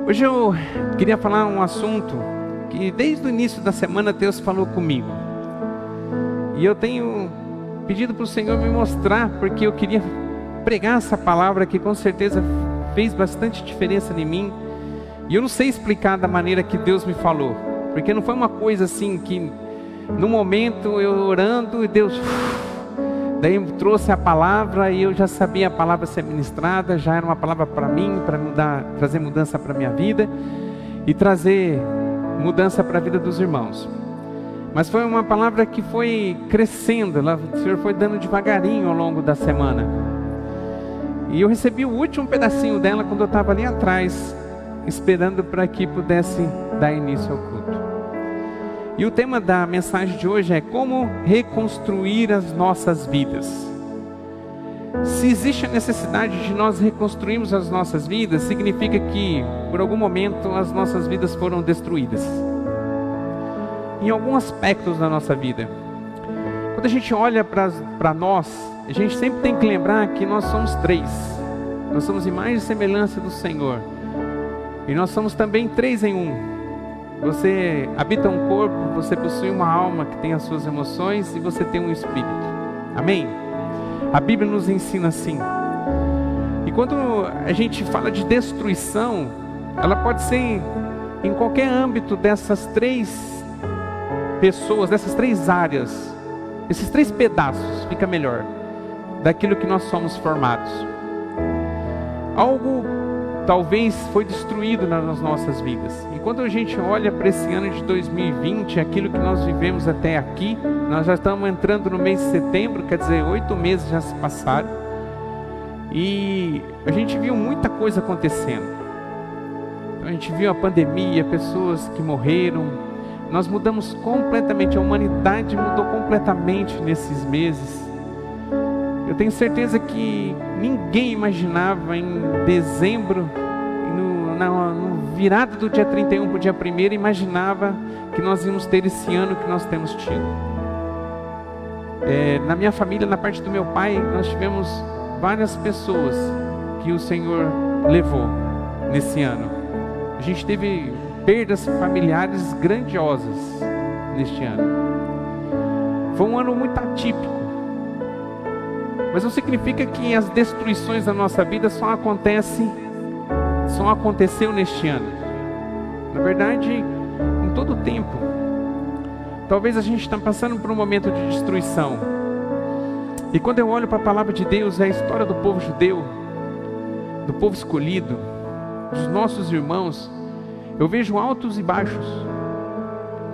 Hoje eu queria falar um assunto que desde o início da semana Deus falou comigo. E eu tenho pedido para o Senhor me mostrar, porque eu queria pregar essa palavra que com certeza fez bastante diferença em mim. E eu não sei explicar da maneira que Deus me falou, porque não foi uma coisa assim que no momento eu orando e Deus daí trouxe a palavra e eu já sabia a palavra ser ministrada, já era uma palavra para mim, para trazer mudança para a minha vida e trazer mudança para a vida dos irmãos. Mas foi uma palavra que foi crescendo, o Senhor foi dando devagarinho ao longo da semana. E eu recebi o último pedacinho dela quando eu estava ali atrás, esperando para que pudesse dar início ao culto. E o tema da mensagem de hoje é como reconstruir as nossas vidas. Se existe a necessidade de nós reconstruirmos as nossas vidas, significa que por algum momento as nossas vidas foram destruídas. Em alguns aspectos da nossa vida. Quando a gente olha para nós, a gente sempre tem que lembrar que nós somos três. Nós somos imagem e semelhança do Senhor. E nós somos também três em um. Você habita um corpo, você possui uma alma que tem as suas emoções e você tem um espírito. Amém? A Bíblia nos ensina assim. E quando a gente fala de destruição, ela pode ser em qualquer âmbito dessas três pessoas, dessas três áreas, esses três pedaços, fica melhor, daquilo que nós somos formados. Algo talvez foi destruído nas nossas vidas. E quando a gente olha para esse ano de 2020, aquilo que nós vivemos até aqui, nós já estamos entrando no mês de setembro, quer dizer, 8 meses já se passaram. E a gente viu muita coisa acontecendo. Então, a gente viu a pandemia, pessoas que morreram. Nós mudamos completamente, a humanidade mudou completamente nesses meses. Eu tenho certeza que ninguém imaginava em dezembro, no virada do dia 31 para o dia 1º, imaginava que nós íamos ter esse ano que nós temos tido. Na minha família, na parte do meu pai, nós tivemos várias pessoas que o Senhor levou nesse ano. A gente teve perdas familiares grandiosas neste ano. Foi um ano muito atípico. Mas não significa que as destruições da nossa vida só aconteceu neste ano. Na verdade, em todo o tempo. Talvez a gente está passando por um momento de destruição. E quando eu olho para a palavra de Deus, é a história do povo judeu, do povo escolhido, dos nossos irmãos, eu vejo altos e baixos.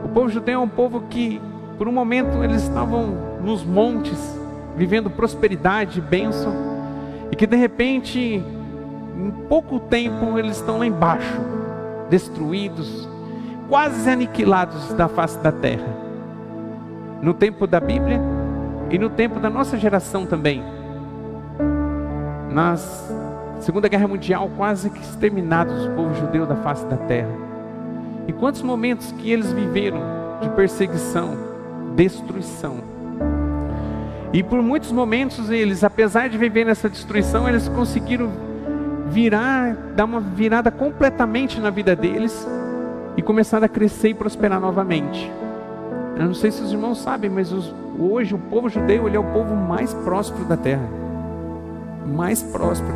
O povo judeu é um povo que, por um momento, eles estavam nos montes, vivendo prosperidade, bênção, e que de repente, em pouco tempo, eles estão lá embaixo, destruídos, quase aniquilados da face da terra. No tempo da Bíblia e no tempo da nossa geração também. Na Segunda Guerra Mundial, quase que exterminados o povo judeu da face da terra. E quantos momentos que eles viveram de perseguição, destruição. E por muitos momentos eles, apesar de viver nessa destruição, eles conseguiram dar uma virada completamente na vida deles e começaram a crescer e prosperar novamente. Eu não sei se os irmãos sabem, mas hoje o povo judeu, ele é o povo mais próspero da terra. Mais próspero.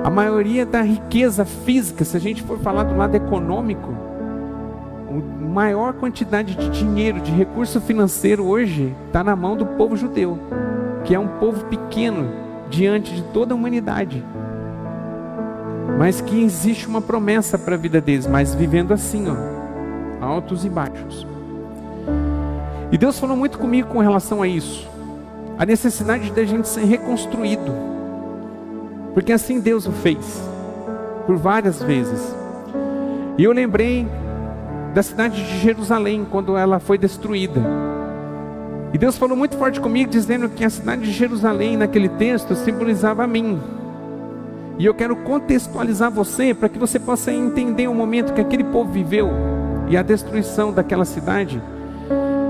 A maioria da riqueza física, se a gente for falar do lado econômico, a maior quantidade de dinheiro, de recurso financeiro hoje está na mão do povo judeu, que é um povo pequeno diante de toda a humanidade, mas que existe uma promessa para a vida deles, mas vivendo assim, altos e baixos. E Deus falou muito comigo com relação a isso, a necessidade de a gente ser reconstruído, porque assim Deus o fez por várias vezes. E eu lembrei da cidade de Jerusalém, quando ela foi destruída. E Deus falou muito forte comigo, dizendo que a cidade de Jerusalém, naquele texto, simbolizava a mim. E eu quero contextualizar você, para que você possa entender o momento que aquele povo viveu, e a destruição daquela cidade.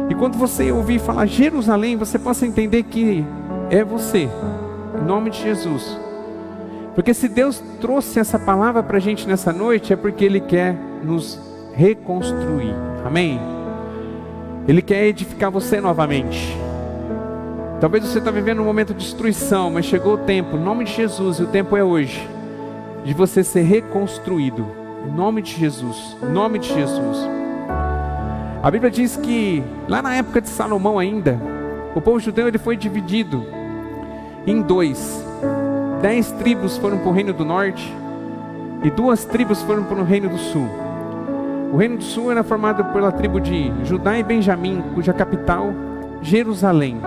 E quando você ouvir falar Jerusalém, você possa entender que é você, em nome de Jesus, Porque se Deus trouxe essa palavra para a gente nessa noite, é porque Ele quer nos reconstruir. Amém? Ele quer edificar você novamente. Talvez você está vivendo um momento de destruição, mas chegou o tempo, em nome de Jesus, e o tempo é hoje, de você ser reconstruído. Em nome de Jesus, em nome de Jesus. A Bíblia diz que, lá na época de Salomão ainda, o povo judeu ele foi dividido em 2. 10 tribos foram para o reino do norte, e 2 tribos foram para o reino do sul. O reino do sul era formado pela tribo de Judá e Benjamim, cuja capital, Jerusalém.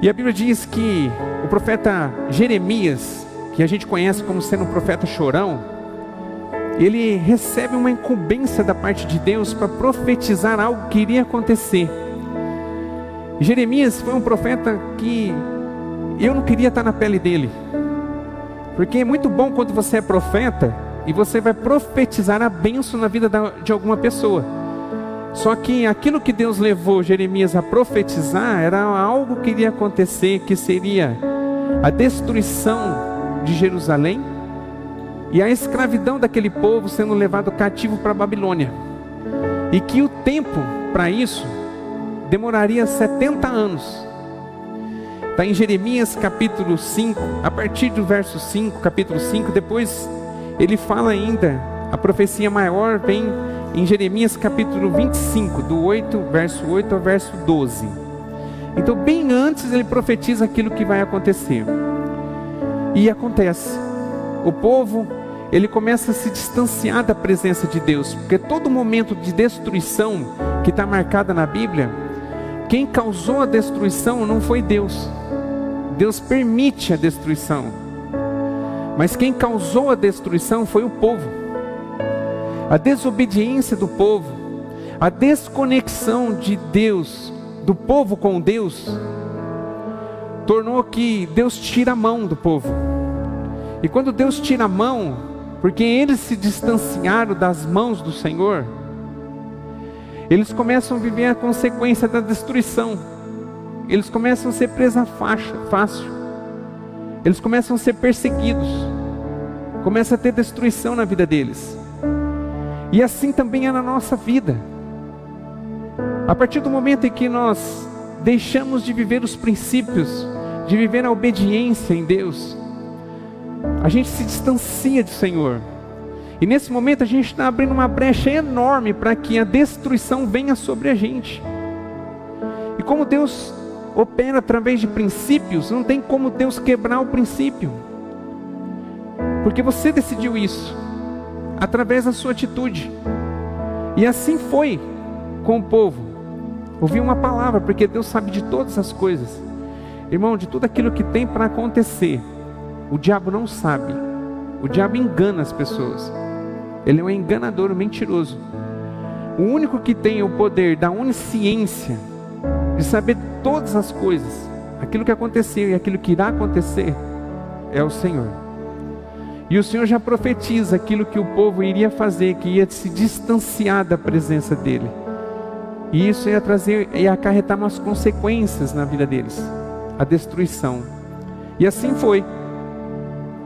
E a Bíblia diz que o profeta Jeremias, que a gente conhece como sendo um profeta chorão, ele recebe uma incumbência da parte de Deus para profetizar algo que iria acontecer. Jeremias foi um profeta que eu não queria estar na pele dele, porque é muito bom quando você é profeta e você vai profetizar a bênção na vida de alguma pessoa. Só que aquilo que Deus levou Jeremias a profetizar era algo que iria acontecer, que seria a destruição de Jerusalém e a escravidão daquele povo sendo levado cativo para a Babilônia, e que o tempo para isso demoraria 70 anos. Está em Jeremias capítulo 5, a partir do verso 5, capítulo 5, depois ele fala ainda, a profecia maior vem em Jeremias capítulo 25, do 8, verso 8 ao verso 12. Então bem antes ele profetiza aquilo que vai acontecer. E acontece. O povo, ele começa a se distanciar da presença de Deus, porque todo momento de destruição que está marcada na Bíblia, quem causou a destruição não foi Deus. Deus permite a destruição. Mas quem causou a destruição foi o povo. A desobediência do povo, a desconexão de Deus, do povo com Deus, tornou que Deus tira a mão do povo. E quando Deus tira a mão, porque eles se distanciaram das mãos do Senhor, eles começam a viver a consequência da destruição. Eles começam a ser presa fácil. Eles começam a ser perseguidos. Começa a ter destruição na vida deles. E assim também é na nossa vida. A partir do momento em que nós deixamos de viver os princípios, de viver a obediência em Deus, a gente se distancia do Senhor. E nesse momento a gente está abrindo uma brecha enorme para que a destruição venha sobre a gente. E como Deus opera através de princípios, não tem como Deus quebrar o princípio. Porque você decidiu isso, através da sua atitude. E assim foi com o povo. Ouvi uma palavra, porque Deus sabe de todas as coisas. Irmão, de tudo aquilo que tem para acontecer, o diabo não sabe. O diabo engana as pessoas. Ele é um enganador, um mentiroso. O único que tem o poder da onisciência, de saber todas as coisas, aquilo que aconteceu e aquilo que irá acontecer, é o Senhor. E o Senhor já profetiza aquilo que o povo iria fazer, que ia se distanciar da presença dEle. E isso ia acarretar umas consequências na vida deles, a destruição. E assim foi.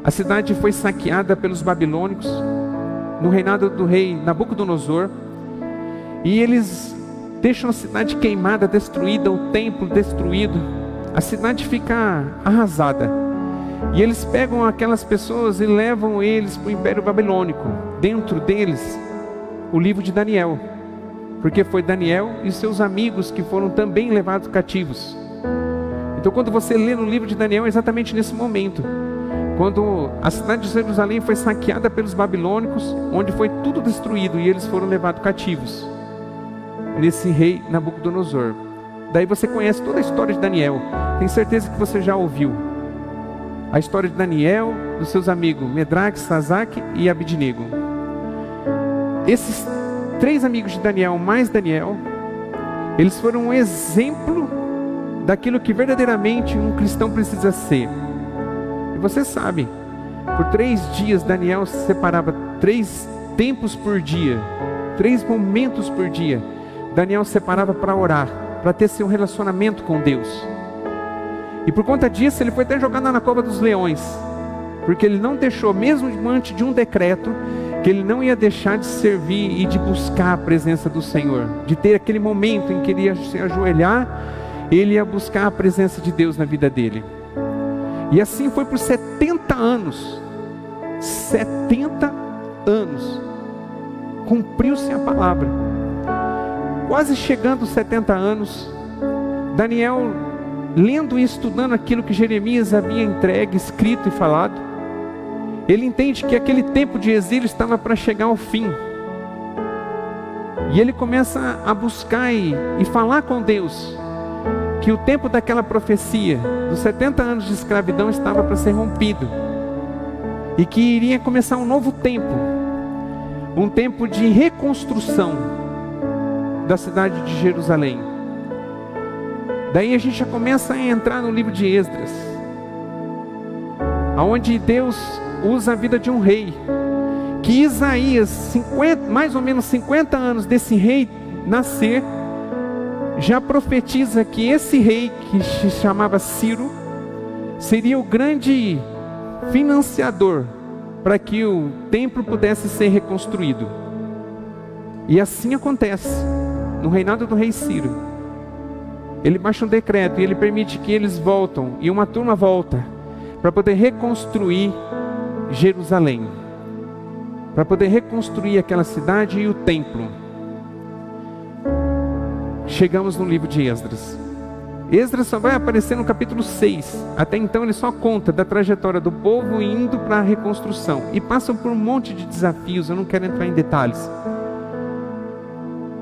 A cidade foi saqueada pelos babilônicos, no reinado do rei Nabucodonosor. E eles deixam a cidade queimada, destruída, o templo destruído. A cidade fica arrasada. E eles pegam aquelas pessoas e levam eles para o Império Babilônico. Dentro deles, o livro de Daniel. Porque foi Daniel e seus amigos que foram também levados cativos. Então quando você lê no livro de Daniel, é exatamente nesse momento, quando a cidade de Jerusalém foi saqueada pelos babilônicos, onde foi tudo destruído e eles foram levados cativos, nesse rei Nabucodonosor. Daí você conhece toda a história de Daniel. Tenho certeza que você já ouviu a história de Daniel, dos seus amigos Medraque, Sazaque e Abidnego. Esses 3 amigos de Daniel, mais Daniel, eles foram um exemplo daquilo que verdadeiramente um cristão precisa ser. E você sabe, por 3 dias Daniel se separava 3 tempos por dia, 3 momentos por dia. Daniel separava para orar, para ter seu relacionamento com Deus. E por conta disso, ele foi até jogado na cova dos leões, porque ele não deixou, mesmo diante de um decreto, que ele não ia deixar de servir e de buscar a presença do Senhor, de ter aquele momento em que ele ia se ajoelhar, ele ia buscar a presença de Deus na vida dele. E assim foi por 70 anos. 70 anos. Cumpriu-se a palavra. Quase chegando aos 70 anos, Daniel, lendo e estudando aquilo que Jeremias havia entregue, escrito e falado, ele entende que aquele tempo de exílio estava para chegar ao fim. E ele começa a buscar e falar com Deus, que o tempo daquela profecia, dos 70 anos de escravidão, estava para ser rompido. E que iria começar um novo tempo. Um tempo de reconstrução da cidade de Jerusalém. Daí a gente já começa a entrar no livro de Esdras, onde Deus usa a vida de um rei, que Isaías, mais ou menos 50 anos desse rei nascer, já profetiza que esse rei, que se chamava Ciro, seria o grande financiador para que o templo pudesse ser reconstruído. E assim acontece no reinado do rei Ciro. Ele baixa um decreto e ele permite que eles voltem, e uma turma volta para poder reconstruir Jerusalém, para poder reconstruir aquela cidade e o templo. Chegamos no livro de Esdras. Esdras só vai aparecer no capítulo 6. Até então ele só conta da trajetória do povo indo para a reconstrução, e passam por um monte de desafios. Eu não quero entrar em detalhes,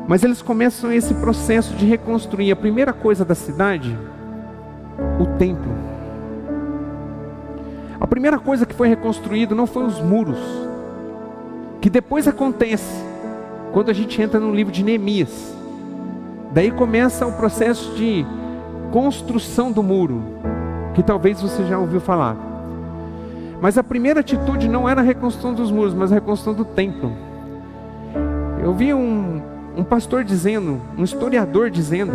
mas eles começam esse processo de reconstruir a primeira coisa da cidade, o templo. A primeira coisa que foi reconstruída não foi os muros, que depois acontece quando a gente entra no livro de Neemias. Daí começa o processo de construção do muro, que talvez você já ouviu falar. Mas a primeira atitude não era a reconstrução dos muros, mas a reconstrução do templo. Eu vi um pastor dizendo, um historiador dizendo,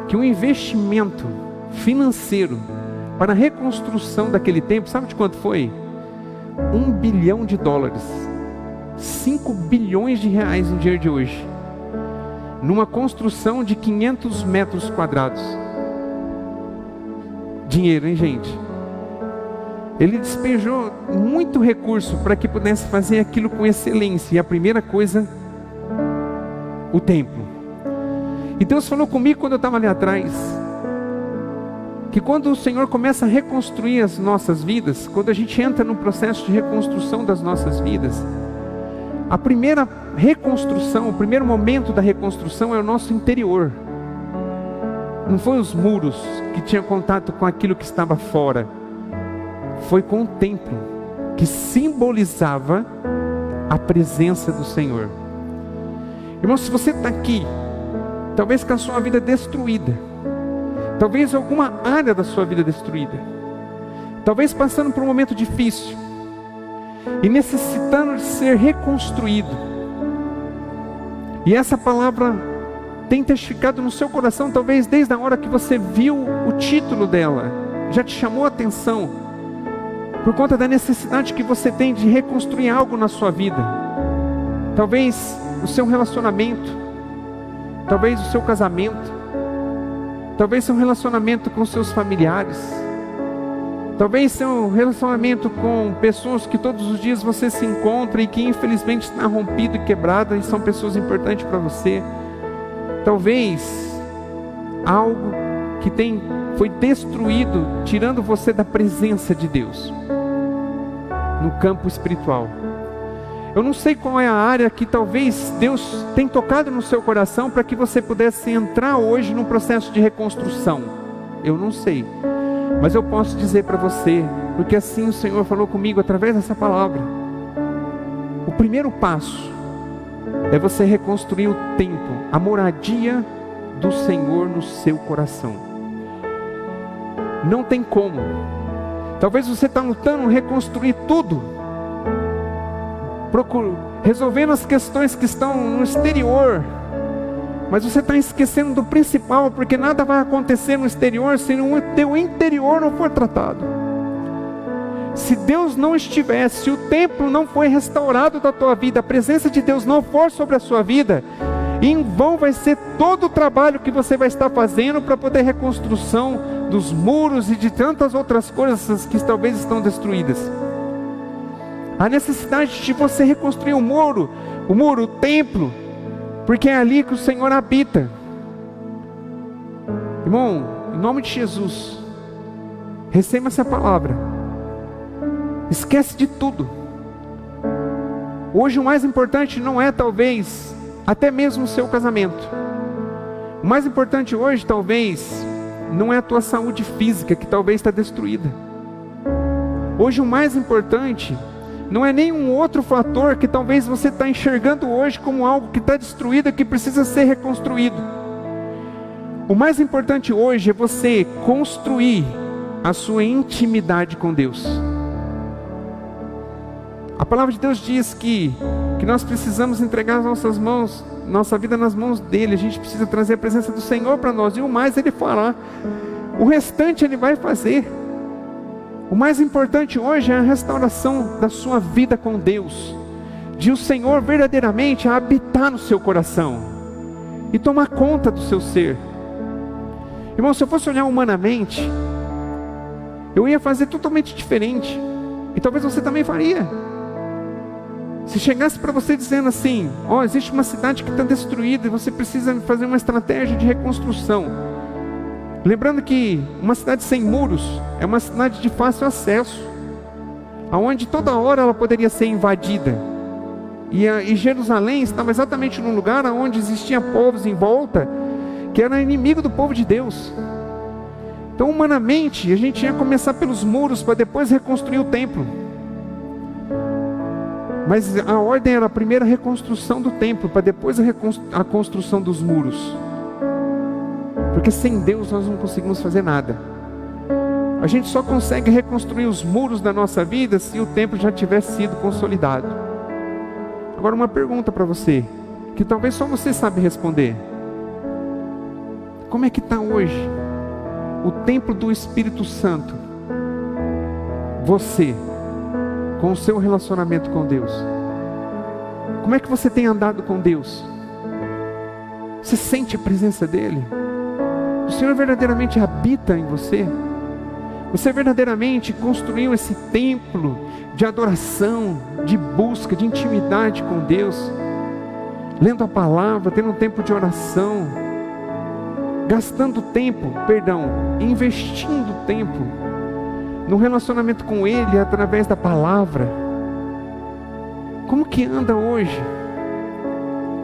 que o investimento financeiro para a reconstrução daquele templo, sabe de quanto foi? $1 bilhão, 5 bilhões de reais no dia de hoje, numa construção de 500 metros quadrados. Dinheiro, hein, gente? Ele despejou muito recurso para que pudesse fazer aquilo com excelência. E a primeira coisa, o templo. E Deus falou comigo quando eu estava ali atrás, que quando o Senhor começa a reconstruir as nossas vidas, quando a gente entra no processo de reconstrução das nossas vidas, a primeira reconstrução, o primeiro momento da reconstrução é o nosso interior. Não foi os muros que tinham contato com aquilo que estava fora, foi com o templo, que simbolizava a presença do Senhor. Irmão, se você está aqui, talvez com a sua vida destruída, talvez alguma área da sua vida destruída, talvez passando por um momento difícil e necessitando de ser reconstruído, e essa palavra tem testificado no seu coração, talvez desde a hora que você viu o título dela, já te chamou a atenção, por conta da necessidade que você tem de reconstruir algo na sua vida. Talvez o seu relacionamento, talvez o seu casamento, talvez seu relacionamento com seus familiares, talvez seu relacionamento com pessoas que todos os dias você se encontra e que infelizmente está rompido e quebrado, e são pessoas importantes para você. Talvez algo que foi destruído, tirando você da presença de Deus no campo espiritual. Eu não sei qual é a área que talvez Deus tenha tocado no seu coração para que você pudesse entrar hoje num processo de reconstrução. Eu não sei, mas eu posso dizer para você, porque assim o Senhor falou comigo através dessa palavra. O primeiro passo é você reconstruir o templo, a moradia do Senhor no seu coração. Não tem como. Talvez você está lutando reconstruir tudo, resolvendo as questões que estão no exterior, Mas você está esquecendo do principal, porque nada vai acontecer no exterior se o teu interior não for tratado. Se Deus não estiver, se o templo não foi restaurado da tua vida, a presença de Deus não for sobre a sua vida, em vão vai ser todo o trabalho que você vai estar fazendo para poder reconstrução dos muros e de tantas outras coisas que talvez estão destruídas. A necessidade de você reconstruir o muro, o templo, porque é ali que o Senhor habita. Irmão, em nome de Jesus, receba essa palavra. Esquece de tudo. Hoje o mais importante não é talvez até mesmo o seu casamento. O mais importante hoje talvez não é a tua saúde física, que talvez está destruída. Hoje o mais importante não é nenhum outro fator que talvez você está enxergando hoje como algo que está destruído e que precisa ser reconstruído. O mais importante hoje é você construir a sua intimidade com Deus. A palavra de Deus diz que nós precisamos entregar as nossas mãos, nossa vida nas mãos dele. A gente precisa trazer a presença do Senhor para nós, e o mais ele fará. O restante ele vai fazer. O mais importante hoje é a restauração da sua vida com Deus, de o Senhor verdadeiramente habitar no seu coração e tomar conta do seu ser. Irmão, se eu fosse olhar humanamente, eu ia fazer totalmente diferente, e talvez você também faria. Se chegasse para você dizendo assim: ó, existe uma cidade que está destruída e você precisa fazer uma estratégia de reconstrução. Lembrando que uma cidade sem muros é uma cidade de fácil acesso, aonde toda hora ela poderia ser invadida. E Jerusalém estava exatamente num lugar onde existiam povos em volta que eram inimigo do povo de Deus. Então, humanamente, a gente ia começar pelos muros para depois reconstruir o templo. Mas a ordem era a primeira reconstrução do templo, para depois a construção dos muros. Porque sem Deus nós não conseguimos fazer nada. A gente só consegue reconstruir os muros da nossa vida se o templo já tiver sido consolidado. Agora uma pergunta para você, que talvez só você sabe responder. Como é que está hoje o templo do Espírito Santo? Você, com o seu relacionamento com Deus. Como é que você tem andado com Deus? Você sente a presença dEle? O Senhor verdadeiramente habita em você? Você verdadeiramente construiu esse templo de adoração, de busca, de intimidade com Deus, lendo a palavra, tendo um tempo de oração, investindo tempo no relacionamento com Ele através da palavra? Como que anda hoje?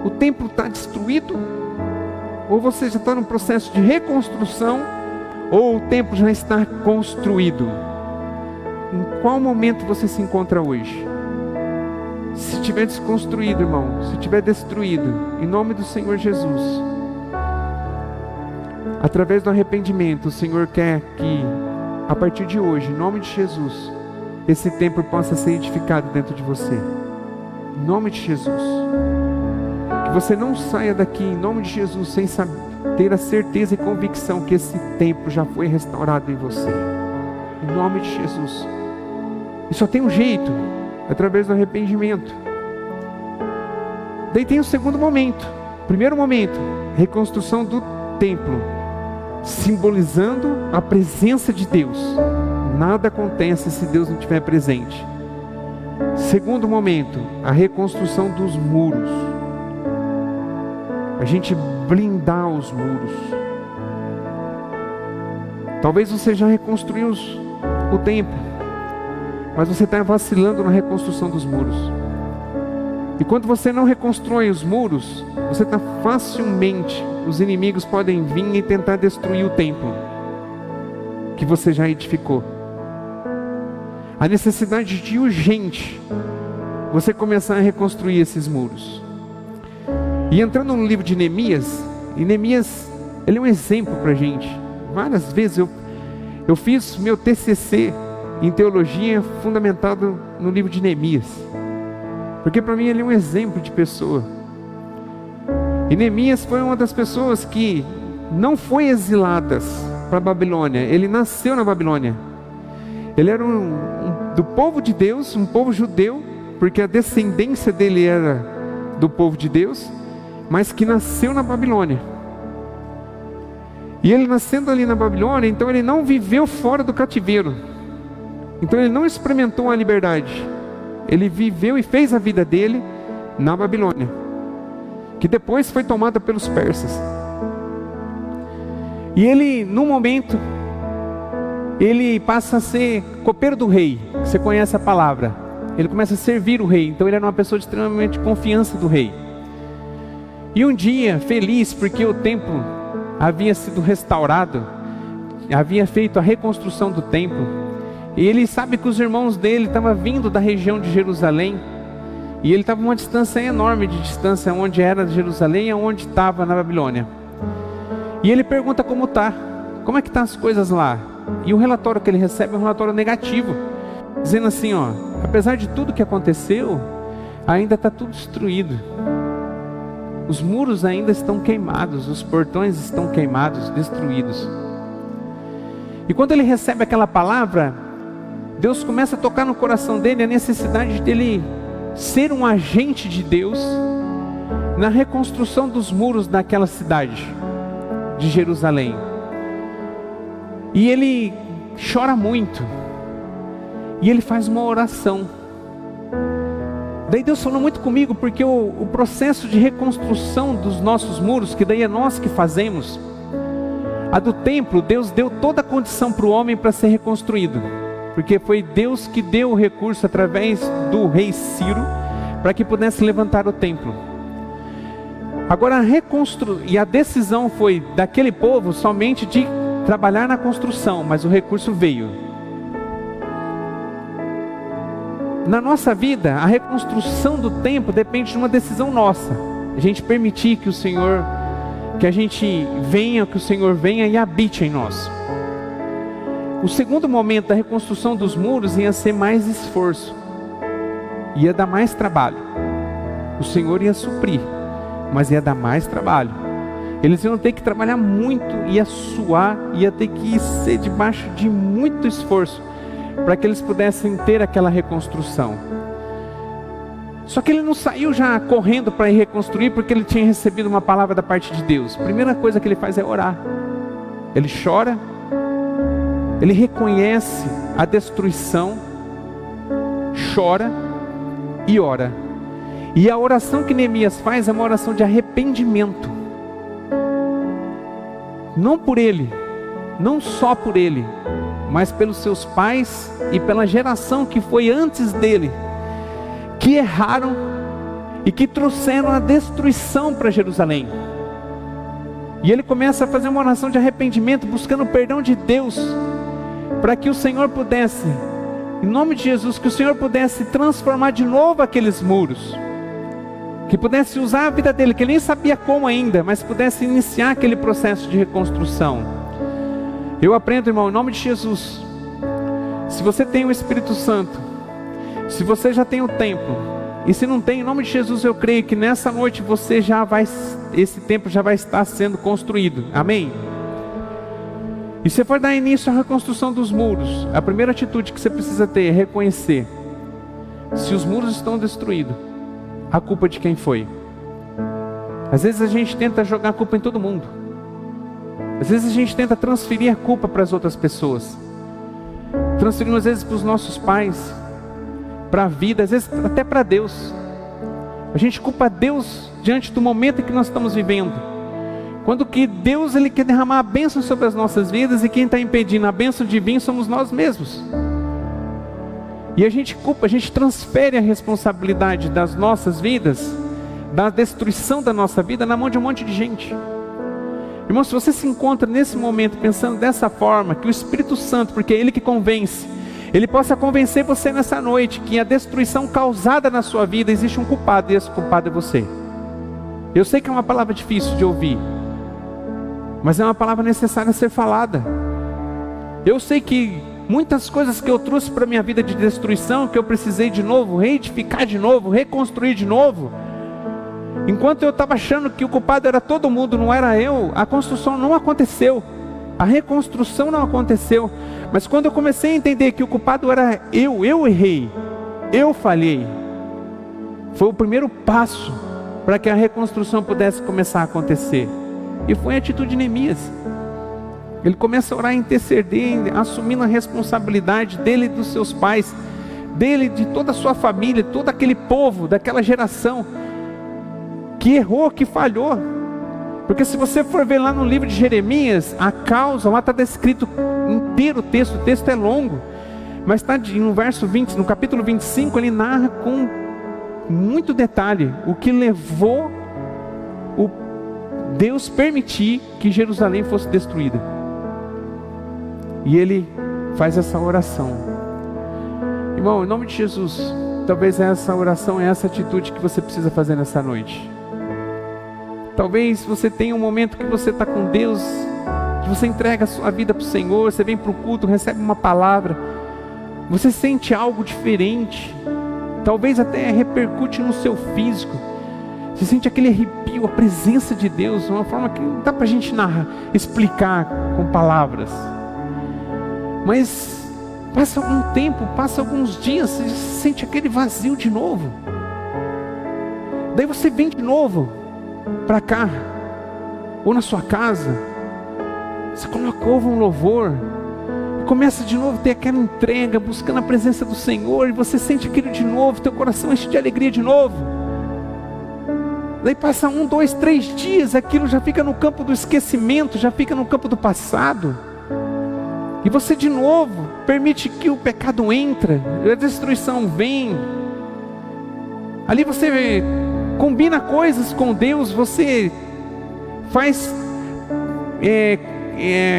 O templo está destruído? Ou você já está num processo de reconstrução? Ou o templo já está construído? Em qual momento você se encontra hoje? Se estiver desconstruído, irmão, se estiver destruído, em nome do Senhor Jesus, através do arrependimento, o Senhor quer que, a partir de hoje, em nome de Jesus, esse templo possa ser edificado dentro de você. Em nome de Jesus. Que você não saia daqui, em nome de Jesus, sem ter a certeza e convicção que esse templo já foi restaurado em você. Em nome de Jesus. E só tem um jeito, através do arrependimento. Daí tem o segundo momento. Primeiro momento, reconstrução do templo, simbolizando a presença de Deus. Nada acontece se Deus não estiver presente. Segundo momento, a reconstrução dos muros. A gente blindar os muros. Talvez você já reconstruiu o templo, mas você está vacilando na reconstrução dos muros. E quando você não reconstrói os muros, você está facilmente, os inimigos podem vir e tentar destruir o templo que você já edificou. A necessidade de urgente você começar a reconstruir esses muros. E entrando no livro de Neemias, e Neemias, ele é um exemplo para a gente. Várias vezes eu fiz meu TCC em teologia fundamentado no livro de Neemias, porque para mim ele é um exemplo de pessoa. E Neemias foi uma das pessoas que não foi exiladas para a Babilônia. Ele nasceu na Babilônia. Ele era do povo de Deus, um povo judeu, porque a descendência dele era do povo de Deus, mas que nasceu na Babilônia. E ele nascendo ali na Babilônia, então ele não viveu fora do cativeiro. Então ele não experimentou a liberdade. Ele viveu e fez a vida dele na Babilônia, que depois foi tomada pelos persas. E ele, num momento, ele passa a ser copeiro do rei. Você conhece a palavra. Ele começa a servir o rei. Então ele era uma pessoa de extremamente confiança do rei. E um dia, feliz porque o templo havia sido restaurado, havia feito a reconstrução do templo, e ele sabe que os irmãos dele estavam vindo da região de Jerusalém, e ele estava uma distância enorme de distância onde era Jerusalém e onde estava na Babilônia. E ele pergunta como é que estão as coisas lá? E o relatório que ele recebe é um relatório negativo, dizendo assim, apesar de tudo que aconteceu, ainda está tudo destruído. Os muros ainda estão queimados, os portões estão queimados, destruídos. E quando ele recebe aquela palavra, Deus começa a tocar no coração dele a necessidade dele ser um agente de Deus na reconstrução dos muros daquela cidade de Jerusalém. E ele chora muito, e ele faz uma oração. Daí Deus falou muito comigo, porque o processo de reconstrução dos nossos muros, que daí é nós que fazemos, a do templo, Deus deu toda a condição para o homem para ser reconstruído, porque foi Deus que deu o recurso através do rei Ciro, para que pudesse levantar o templo. Agora e a decisão foi daquele povo somente de trabalhar na construção, mas o recurso veio. Na nossa vida, a reconstrução do templo depende de uma decisão nossa. A gente permitir que o Senhor venha e habite em nós. O segundo momento da reconstrução dos muros ia ser mais esforço, ia dar mais trabalho. O Senhor ia suprir, mas ia dar mais trabalho. Eles iam ter que trabalhar muito, ia suar, ia ter que ser debaixo de muito esforço, para que eles pudessem ter aquela reconstrução. Só que ele não saiu já correndo para ir reconstruir, porque ele tinha recebido uma palavra da parte de Deus. A primeira coisa que ele faz é orar. Ele chora, ele reconhece a destruição, chora e ora. E a oração que Neemias faz é uma oração de arrependimento. Não por ele, não só por ele, mas pelos seus pais e pela geração que foi antes dele, que erraram e que trouxeram a destruição para Jerusalém. E ele começa a fazer uma oração de arrependimento, buscando o perdão de Deus, para que o Senhor pudesse, em nome de Jesus, que o Senhor pudesse transformar de novo aqueles muros, que pudesse usar a vida dele, que ele nem sabia como ainda, mas pudesse iniciar aquele processo de reconstrução. Eu aprendo, irmão, em nome de Jesus, se você tem o Espírito Santo, se você já tem o templo, e se não tem, em nome de Jesus, eu creio que nessa noite esse templo já vai estar sendo construído, amém? E se for dar início à reconstrução dos muros, a primeira atitude que você precisa ter é reconhecer, se os muros estão destruídos, a culpa de quem foi. Às vezes a gente tenta jogar a culpa em todo mundo. Às vezes a gente tenta transferir a culpa para as outras pessoas. Transferimos às vezes para os nossos pais, para a vida, às vezes até para Deus. A gente culpa Deus diante do momento em que nós estamos vivendo. Quando que Deus ele quer derramar a bênção sobre as nossas vidas, e quem está impedindo a bênção de vir somos nós mesmos. E a gente culpa, a gente transfere a responsabilidade das nossas vidas, da destruição da nossa vida, na mão de um monte de gente. Irmão, se você se encontra nesse momento pensando dessa forma, que o Espírito Santo, porque é Ele que convence, Ele possa convencer você nessa noite que a destruição causada na sua vida, existe um culpado, e esse culpado é você. Eu sei que é uma palavra difícil de ouvir, mas é uma palavra necessária a ser falada. Eu sei que muitas coisas que eu trouxe para a minha vida de destruição, que eu precisei de novo reedificar de novo, reconstruir de novo, Enquanto eu estava achando que o culpado era todo mundo, não era eu, a construção não aconteceu, a reconstrução não aconteceu. Mas quando eu comecei a entender que o culpado era eu errei, eu falhei, foi o primeiro passo para que a reconstrução pudesse começar a acontecer. E foi a atitude de Neemias. Ele começa a orar, interceder, assumindo a responsabilidade dele e dos seus pais, dele, de toda a sua família, todo aquele povo, daquela geração que errou, que falhou. Porque se você for ver lá no livro de Jeremias, a causa, lá está descrito inteiro o texto é longo, mas está no verso 20, no capítulo 25, ele narra com muito detalhe o que levou o Deus permitir que Jerusalém fosse destruída. E ele faz essa oração. Irmão, em nome de Jesus, talvez essa oração, essa atitude que você precisa fazer nessa noite. Talvez você tenha um momento que você está com Deus, que você entrega a sua vida para o Senhor, você vem para o culto, recebe uma palavra, você sente algo diferente, talvez até repercute no seu físico, você sente aquele arrepio, a presença de Deus, de uma forma que não dá para a gente explicar com palavras. Mas passa algum tempo, passa alguns dias, você sente aquele vazio de novo. Daí você vem de novo para cá, ou na sua casa, você coloca um louvor, e começa de novo a ter aquela entrega, buscando a presença do Senhor, e você sente aquilo de novo, teu coração enche de alegria de novo. Daí passa 1, 2, 3 dias, aquilo já fica no campo do esquecimento, já fica no campo do passado. E você de novo permite que o pecado entre, a destruição vem. Ali você combina coisas com Deus, você faz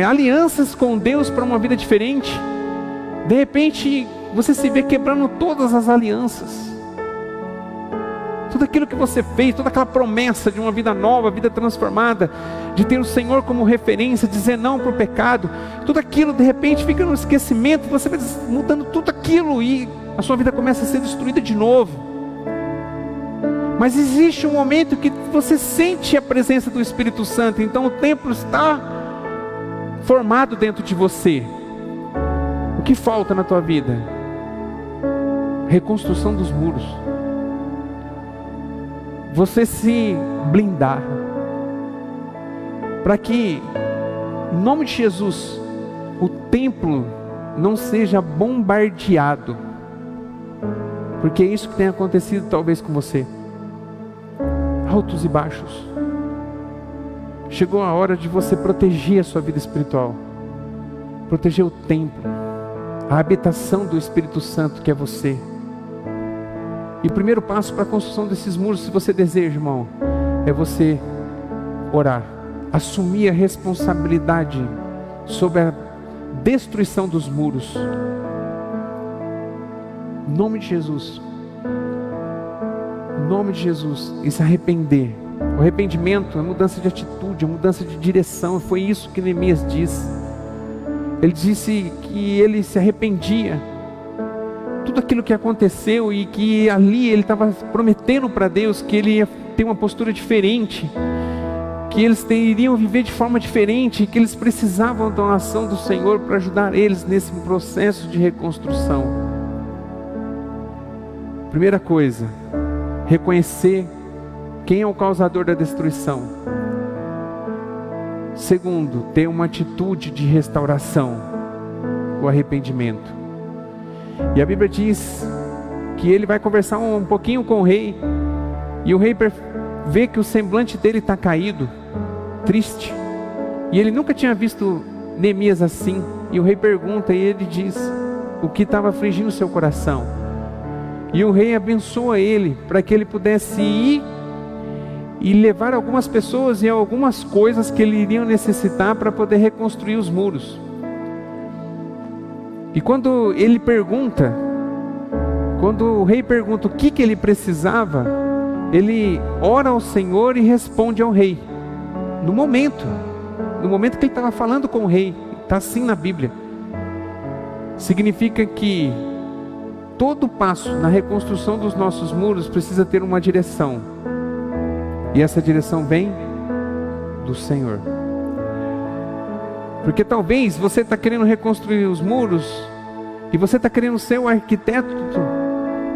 alianças com Deus para uma vida diferente. De repente você se vê quebrando todas as alianças. Tudo aquilo que você fez, toda aquela promessa de uma vida nova, vida transformada, de ter o Senhor como referência, dizer não para o pecado, tudo aquilo de repente fica no esquecimento, você vai mudando tudo aquilo e a sua vida começa a ser destruída de novo. Mas existe um momento que você sente a presença do Espírito Santo, então o templo está formado dentro de você. O que falta na tua vida? Reconstrução dos muros. Você se blindar, para que, em nome de Jesus, o templo não seja bombardeado, porque é isso que tem acontecido talvez com você, altos e baixos. Chegou a hora de você proteger a sua vida espiritual, proteger o templo, a habitação do Espírito Santo que é você. E o primeiro passo para a construção desses muros, se você deseja, irmão, é você orar, assumir a responsabilidade sobre a destruição dos muros. Em nome de Jesus. Em nome de Jesus. E se arrepender. O arrependimento é mudança de atitude, é mudança de direção. Foi isso que Neemias disse. Ele disse que ele se arrependia. Tudo aquilo que aconteceu e que ali ele estava prometendo para Deus que ele ia ter uma postura diferente, que eles iriam viver de forma diferente, que eles precisavam da ação do Senhor para ajudar eles nesse processo de reconstrução. Primeira coisa, reconhecer quem é o causador da destruição. Segundo, ter uma atitude de restauração, o arrependimento. E a Bíblia diz que ele vai conversar um pouquinho com o rei, e o rei vê que o semblante dele está caído, triste, e ele nunca tinha visto Neemias assim. E o rei pergunta, e ele diz o que estava afligindo o seu coração, e o rei abençoa ele para que ele pudesse ir e levar algumas pessoas e algumas coisas que ele iria necessitar para poder reconstruir os muros. E quando ele pergunta, quando o rei pergunta o que ele precisava, ele ora ao Senhor e responde ao rei. No momento que ele estava falando com o rei, está assim na Bíblia. Significa que todo passo na reconstrução dos nossos muros precisa ter uma direção. E essa direção vem do Senhor. Porque talvez você está querendo reconstruir os muros e você está querendo ser o arquiteto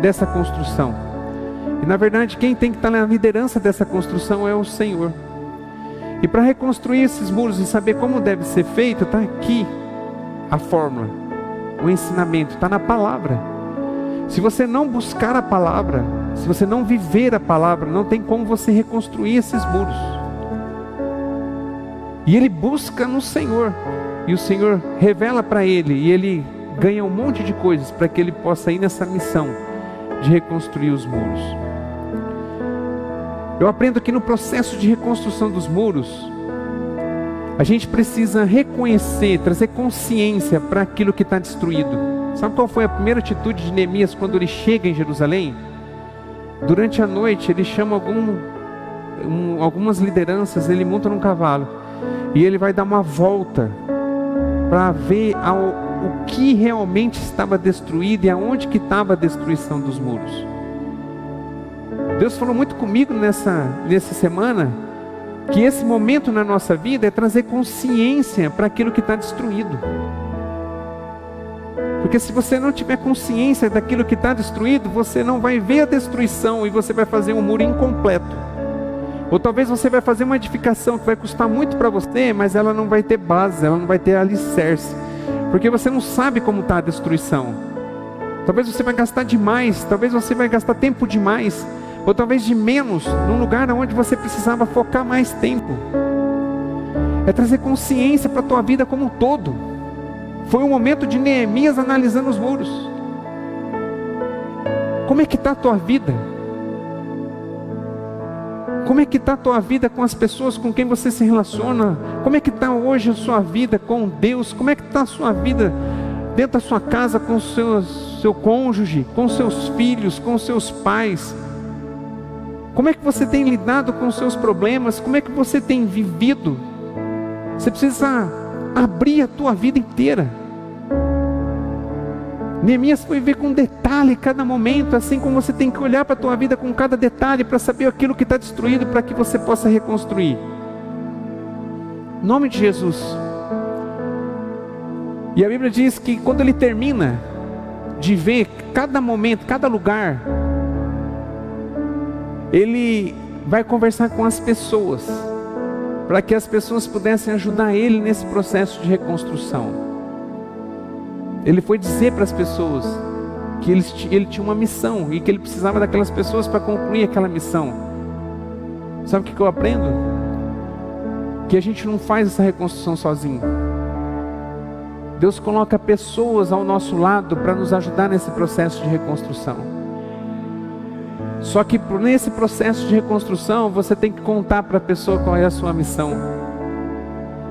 dessa construção. E na verdade quem tem que estar na liderança dessa construção é o Senhor. E para reconstruir esses muros e saber como deve ser feito, está aqui a fórmula, o ensinamento, está na palavra. Se você não buscar a palavra, se você não viver a palavra, não tem como você reconstruir esses muros. E ele busca no Senhor, e o Senhor revela para ele, e ele ganha um monte de coisas para que ele possa ir nessa missão de reconstruir os muros. Eu aprendo que no processo de reconstrução dos muros, a gente precisa reconhecer, trazer consciência para aquilo que está destruído. Sabe qual foi a primeira atitude de Neemias quando ele chega em Jerusalém? Durante a noite ele chama algumas lideranças, ele monta num cavalo e ele vai dar uma volta para ver o que realmente estava destruído e aonde que estava a destruição dos muros. Deus falou muito comigo nessa semana, que esse momento na nossa vida é trazer consciência para aquilo que está destruído. Porque se você não tiver consciência daquilo que está destruído, você não vai ver a destruição e você vai fazer um muro incompleto. Ou talvez você vai fazer uma edificação que vai custar muito para você, mas ela não vai ter base, ela não vai ter alicerce. Porque você não sabe como está a destruição. Talvez você vai gastar demais, talvez você vai gastar tempo demais, ou talvez de menos, num lugar onde você precisava focar mais tempo. É trazer consciência para a tua vida como um todo. Foi o momento de Neemias analisando os muros. Como é que está a tua vida? Como é que está a tua vida com as pessoas com quem você se relaciona? Como é que está hoje a sua vida com Deus? Como é que está a sua vida dentro da sua casa com o seu cônjuge, com seus filhos, com seus pais? Como é que você tem lidado com os seus problemas? Como é que você tem vivido? Você precisa abrir a tua vida inteira. Neemias foi ver com detalhe cada momento, assim como você tem que olhar para a tua vida com cada detalhe para saber aquilo que está destruído, para que você possa reconstruir. Em nome de Jesus. E a Bíblia diz que quando ele termina de ver cada momento, cada lugar, ele vai conversar com as pessoas, para que as pessoas pudessem ajudar ele nesse processo de reconstrução. Ele foi dizer para as pessoas que ele tinha uma missão e que ele precisava daquelas pessoas para concluir aquela missão. Sabe o que eu aprendo? Que a gente não faz essa reconstrução sozinho. Deus coloca pessoas ao nosso lado para nos ajudar nesse processo de reconstrução. Só que nesse processo de reconstrução, você tem que contar para a pessoa qual é a sua missão.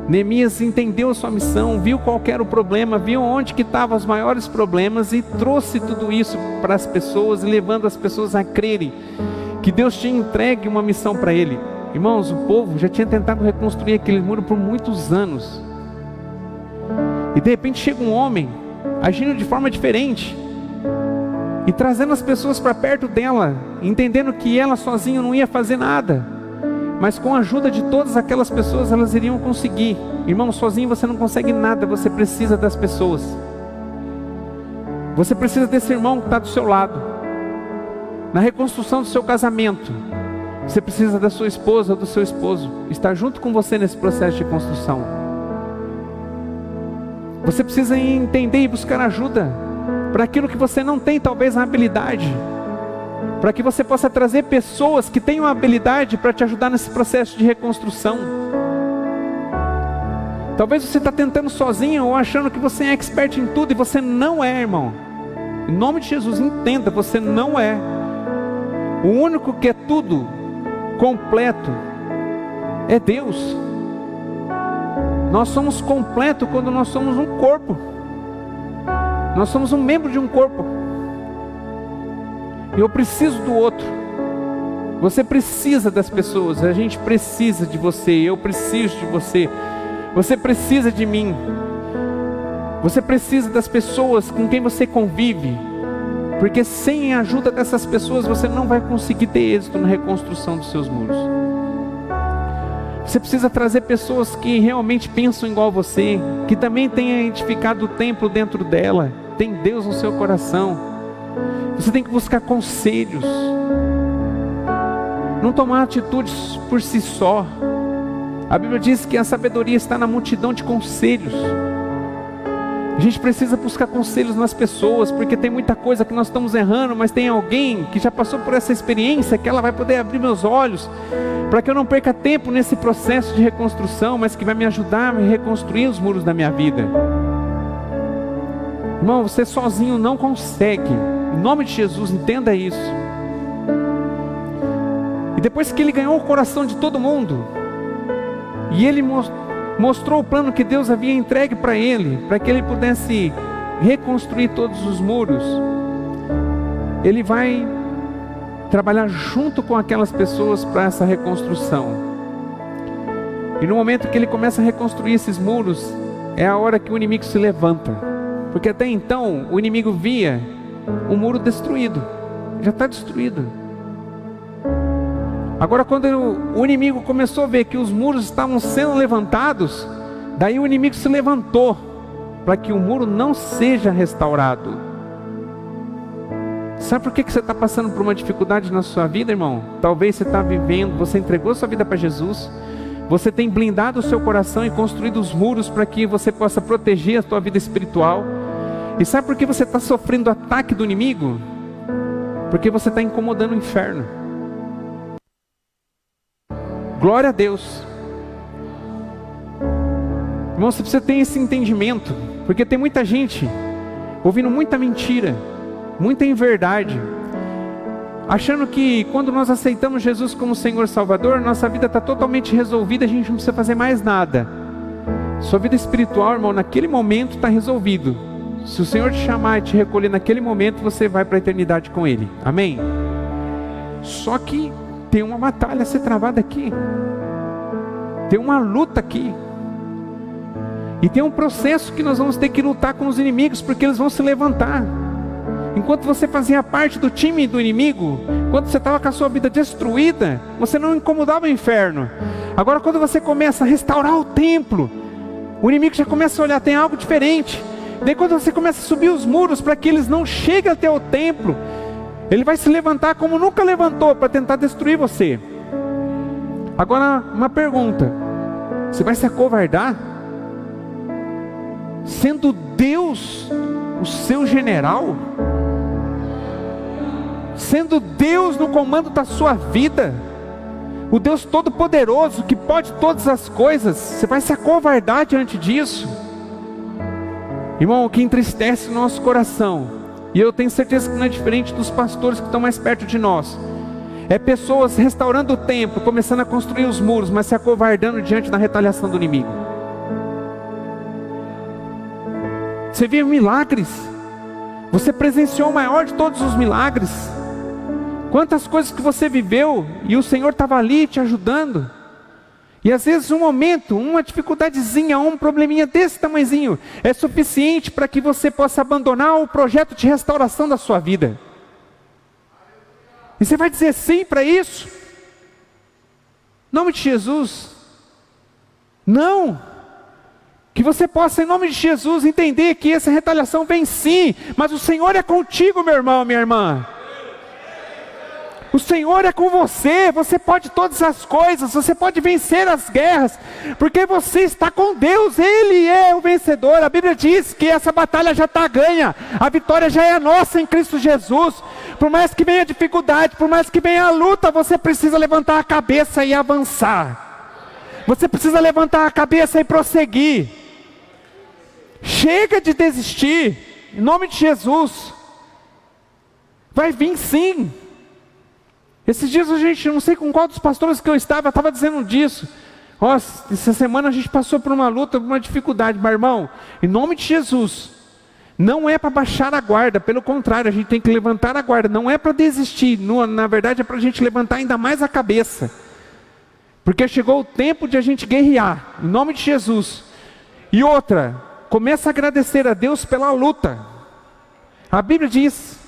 Neemias entendeu a sua missão, viu qual era o problema, viu onde que estavam os maiores problemas e trouxe tudo isso para as pessoas, levando as pessoas a crerem que Deus tinha entregue uma missão para ele. Irmãos, o povo já tinha tentado reconstruir aquele muro por muitos anos. E de repente chega um homem, agindo de forma diferente, e trazendo as pessoas para perto dela, entendendo que ela sozinha não ia fazer nada, mas com a ajuda de todas aquelas pessoas, elas iriam conseguir. Irmão, sozinho você não consegue nada, você precisa das pessoas. Você precisa desse irmão que está do seu lado. Na reconstrução do seu casamento, você precisa da sua esposa ou do seu esposo estar junto com você nesse processo de construção. Você precisa entender e buscar ajuda para aquilo que você não tem talvez a habilidade, para que você possa trazer pessoas que tenham a habilidade para te ajudar nesse processo de reconstrução. Talvez você está tentando sozinho ou achando que você é expert em tudo e você não é, irmão. Em nome de Jesus, entenda, você não é. O único que é tudo completo é Deus. Nós somos completos quando nós somos um corpo. Nós somos um membro de um corpo. Eu preciso do outro. Você precisa das pessoas. A gente precisa de você. Eu preciso de você. Você precisa de mim. Você precisa das pessoas com quem você convive. Porque sem a ajuda dessas pessoas você não vai conseguir ter êxito na reconstrução dos seus muros. Você precisa trazer pessoas que realmente pensam igual você, que também tenham edificado o templo dentro dela, tem Deus no seu coração. Você tem que buscar conselhos, não tomar atitudes por si só. A Bíblia diz que a sabedoria está na multidão de conselhos. A gente precisa buscar conselhos nas pessoas, porque tem muita coisa que nós estamos errando, mas tem alguém que já passou por essa experiência, que ela vai poder abrir meus olhos, para que eu não perca tempo nesse processo de reconstrução, mas que vai me ajudar a reconstruir os muros da minha vida. Irmão, você sozinho não consegue. Em nome de Jesus, entenda isso. E depois que ele ganhou o coração de todo mundo, e ele mostrou o plano que Deus havia entregue para ele, para que ele pudesse reconstruir todos os muros, ele vai trabalhar junto com aquelas pessoas para essa reconstrução. E no momento que ele começa a reconstruir esses muros, é a hora que o inimigo se levanta, porque até então o inimigo via o muro destruído, já está destruído. Agora, quando o inimigo começou a ver que os muros estavam sendo levantados, daí o inimigo se levantou para que o muro não seja restaurado. Sabe por que você está passando por uma dificuldade na sua vida, irmão? Talvez você está vivendo, você entregou sua vida para Jesus, você tem blindado o seu coração e construído os muros para que você possa proteger a sua vida espiritual. E sabe por que você está sofrendo o ataque do inimigo? Porque você está incomodando o inferno. Glória a Deus. Irmão, você precisa ter esse entendimento, porque tem muita gente ouvindo muita mentira, muita inverdade, achando que quando nós aceitamos Jesus como Senhor e Salvador, nossa vida está totalmente resolvida, a gente não precisa fazer mais nada. Sua vida espiritual, irmão, naquele momento está resolvido. Se o Senhor te chamar e te recolher naquele momento, você vai para a eternidade com Ele. Amém? Só que tem uma batalha a ser travada aqui, tem uma luta aqui, e tem um processo que nós vamos ter que lutar com os inimigos, porque eles vão se levantar. Enquanto você fazia parte do time do inimigo, quando você estava com a sua vida destruída, você não incomodava o inferno. Agora, quando você começa a restaurar o templo, o inimigo já começa a olhar, tem algo diferente. Daí quando você começa a subir os muros para que eles não cheguem até o templo, ele vai se levantar como nunca levantou para tentar destruir você. Agora, uma pergunta: você vai se acovardar? Sendo Deus o seu general? Sendo Deus no comando da sua vida? O Deus Todo-Poderoso que pode todas as coisas, você vai se acovardar diante disso? Irmão, o que entristece o nosso coração, e eu tenho certeza que não é diferente dos pastores que estão mais perto de nós, é pessoas restaurando o templo, começando a construir os muros, mas se acovardando diante da retaliação do inimigo. Você viu milagres, você presenciou o maior de todos os milagres, quantas coisas que você viveu, e o Senhor estava ali te ajudando. E às vezes um momento, uma dificuldadezinha, um probleminha desse tamanhozinho, é suficiente para que você possa abandonar o projeto de restauração da sua vida. E você vai dizer sim para isso? Em nome de Jesus. Não. Que você possa, em nome de Jesus, entender que essa retaliação vem sim, mas o Senhor é contigo, meu irmão, minha irmã. O Senhor é com você, você pode todas as coisas, você pode vencer as guerras, porque você está com Deus, Ele é o vencedor. A Bíblia diz que essa batalha já está ganha, a vitória já é nossa em Cristo Jesus. Por mais que venha a dificuldade, por mais que venha a luta, você precisa levantar a cabeça e avançar. Você precisa levantar a cabeça e prosseguir. Chega de desistir, em nome de Jesus. Vai vir sim. Esses dias a gente, não sei com qual dos pastores que eu estava dizendo disso. Essa semana a gente passou por uma luta, por uma dificuldade, meu irmão, em nome de Jesus, não é para baixar a guarda, pelo contrário, a gente tem que levantar a guarda, não é para desistir, na verdade é para a gente levantar ainda mais a cabeça, porque chegou o tempo de a gente guerrear, em nome de Jesus. E outra, começa a agradecer a Deus pela luta. A Bíblia diz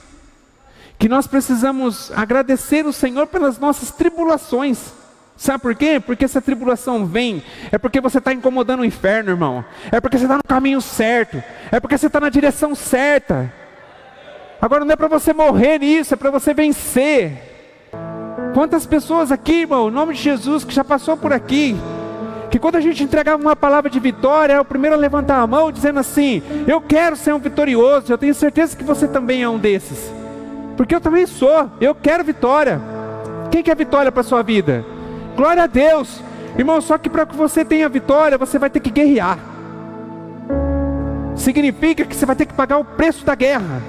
que nós precisamos agradecer o Senhor pelas nossas tribulações. Sabe por quê? Porque essa tribulação vem, é porque você está incomodando o inferno, irmão. É porque você está no caminho certo. É porque você está na direção certa. Agora não é para você morrer nisso, é para você vencer. Quantas pessoas aqui, irmão, em nome de Jesus, que já passou por aqui, que quando a gente entregava uma palavra de vitória, é o primeiro a levantar a mão, dizendo assim: eu quero ser um vitorioso. Eu tenho certeza que você também é um desses, porque eu também sou. Eu quero vitória. Quem quer vitória para a sua vida? Glória a Deus. Irmão, só que para que você tenha vitória, você vai ter que guerrear. Significa que você vai ter que pagar o preço da guerra.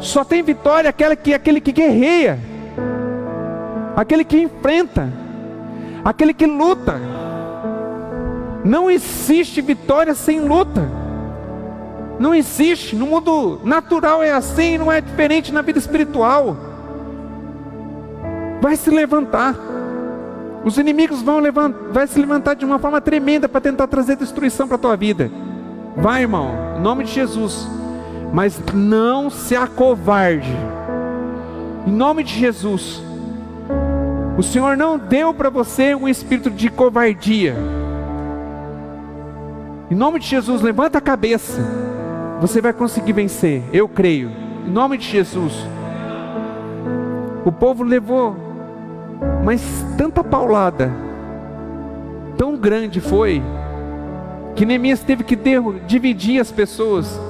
Só tem vitória aquele que guerreia, aquele que enfrenta, aquele que luta. Não existe vitória sem luta. Não existe. No mundo natural é assim, não é diferente na vida espiritual. Vai se levantar. Os inimigos vão se levantar de uma forma tremenda para tentar trazer destruição para a tua vida. Vai, irmão, em nome de Jesus. Mas não se acovarde. Em nome de Jesus. O Senhor não deu para você um espírito de covardia. Em nome de Jesus, levanta a cabeça. Você vai conseguir vencer, eu creio. Em nome de Jesus. O povo levou, mas tanta paulada, tão grande foi, que Neemias teve que dividir as pessoas.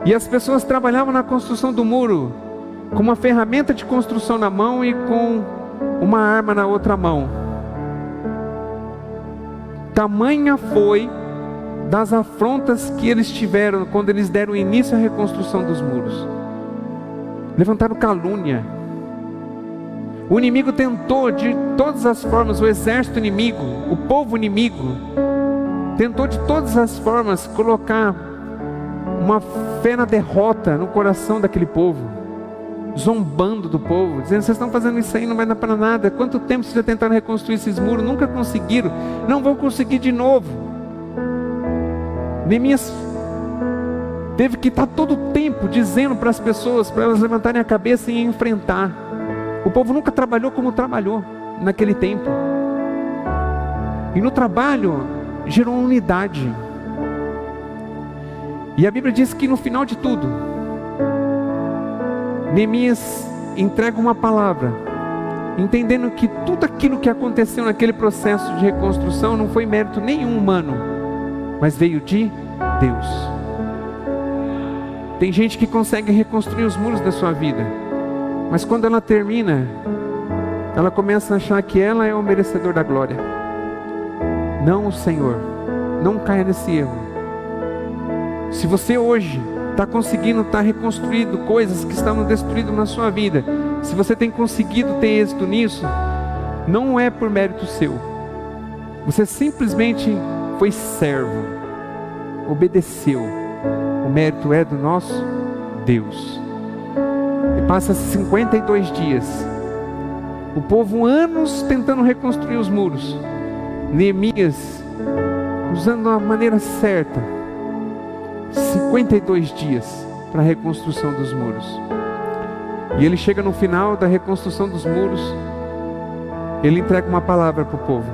E as pessoas trabalhavam na construção do muro, com uma ferramenta de construção na mão e com uma arma na outra mão. Tamanha foi das afrontas que eles tiveram quando eles deram início à reconstrução dos muros. Levantaram calúnia. O inimigo tentou de todas as formas, o exército inimigo, o povo inimigo, tentou de todas as formas colocar uma fé na derrota no coração daquele povo, zombando do povo, dizendo: vocês estão fazendo isso aí, não vai dar para nada. Quanto tempo vocês já tentaram reconstruir esses muros? Nunca conseguiram, não vão conseguir de novo. Neemias teve que estar todo o tempo dizendo para as pessoas, para elas levantarem a cabeça e enfrentar. O povo nunca trabalhou como trabalhou naquele tempo. E no trabalho gerou unidade. E a Bíblia diz que no final de tudo, Neemias entrega uma palavra, entendendo que tudo aquilo que aconteceu naquele processo de reconstrução não foi mérito nenhum humano, mas veio de Deus. Tem gente que consegue reconstruir os muros da sua vida, mas quando ela termina, ela começa a achar que ela é o merecedor da glória. Não o Senhor. Não caia nesse erro. Se você hoje está conseguindo estar reconstruindo coisas que estavam destruídas na sua vida, se você tem conseguido ter êxito nisso, não é por mérito seu. Você simplesmente foi servo, obedeceu. O mérito é do nosso Deus. E passa 52 dias, o povo anos tentando reconstruir os muros. Neemias, usando a maneira certa, 52 dias para a reconstrução dos muros. E ele chega no final da reconstrução dos muros, ele entrega uma palavra para o povo.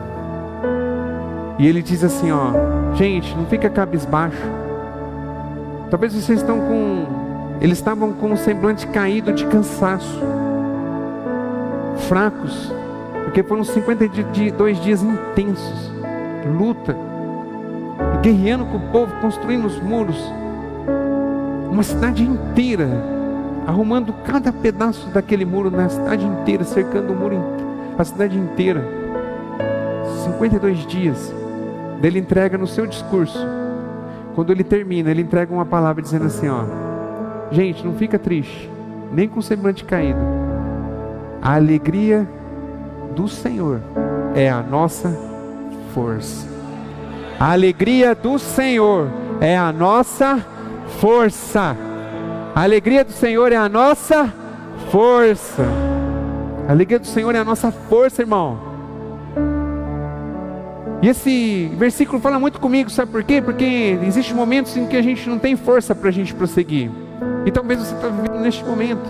E ele diz assim: ó, gente, não fica cabisbaixo. Talvez vocês eles estavam com um semblante caído de cansaço, fracos, porque foram 52 dias intensos, luta, guerreando com o povo, construindo os muros, uma cidade inteira, arrumando cada pedaço daquele muro na cidade inteira, cercando o muro, a cidade inteira. 52 dias. Ele entrega no seu discurso, quando ele termina, ele entrega uma palavra dizendo assim: ó, gente, não fica triste, nem com o semblante caído. A alegria do Senhor é a nossa força. A alegria do Senhor é a nossa força. A alegria do Senhor é a nossa força. A alegria do Senhor é a nossa força, irmão. E esse versículo fala muito comigo, sabe por quê? Porque existem momentos em que a gente não tem força para a gente prosseguir. E talvez você está vivendo neste momento.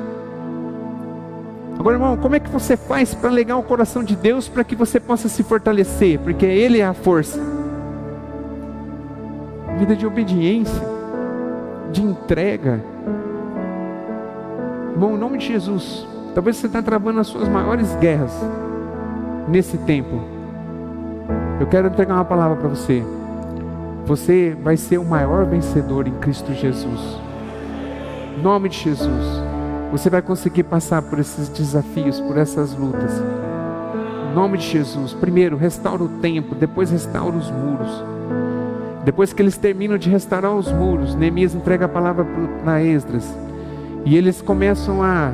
Agora, irmão, como é que você faz para alegar o coração de Deus para que você possa se fortalecer? Porque Ele é a força. Vida de obediência, de entrega. Irmão, em nome de Jesus, talvez você está travando as suas maiores guerras nesse tempo. Eu quero entregar uma palavra para você. Você vai ser o maior vencedor em Cristo Jesus. Em nome de Jesus. Você vai conseguir passar por esses desafios, por essas lutas. Em nome de Jesus. Primeiro, restaura o templo, depois restaura os muros. Depois que eles terminam de restaurar os muros, Neemias entrega a palavra para Esdras. E eles começam a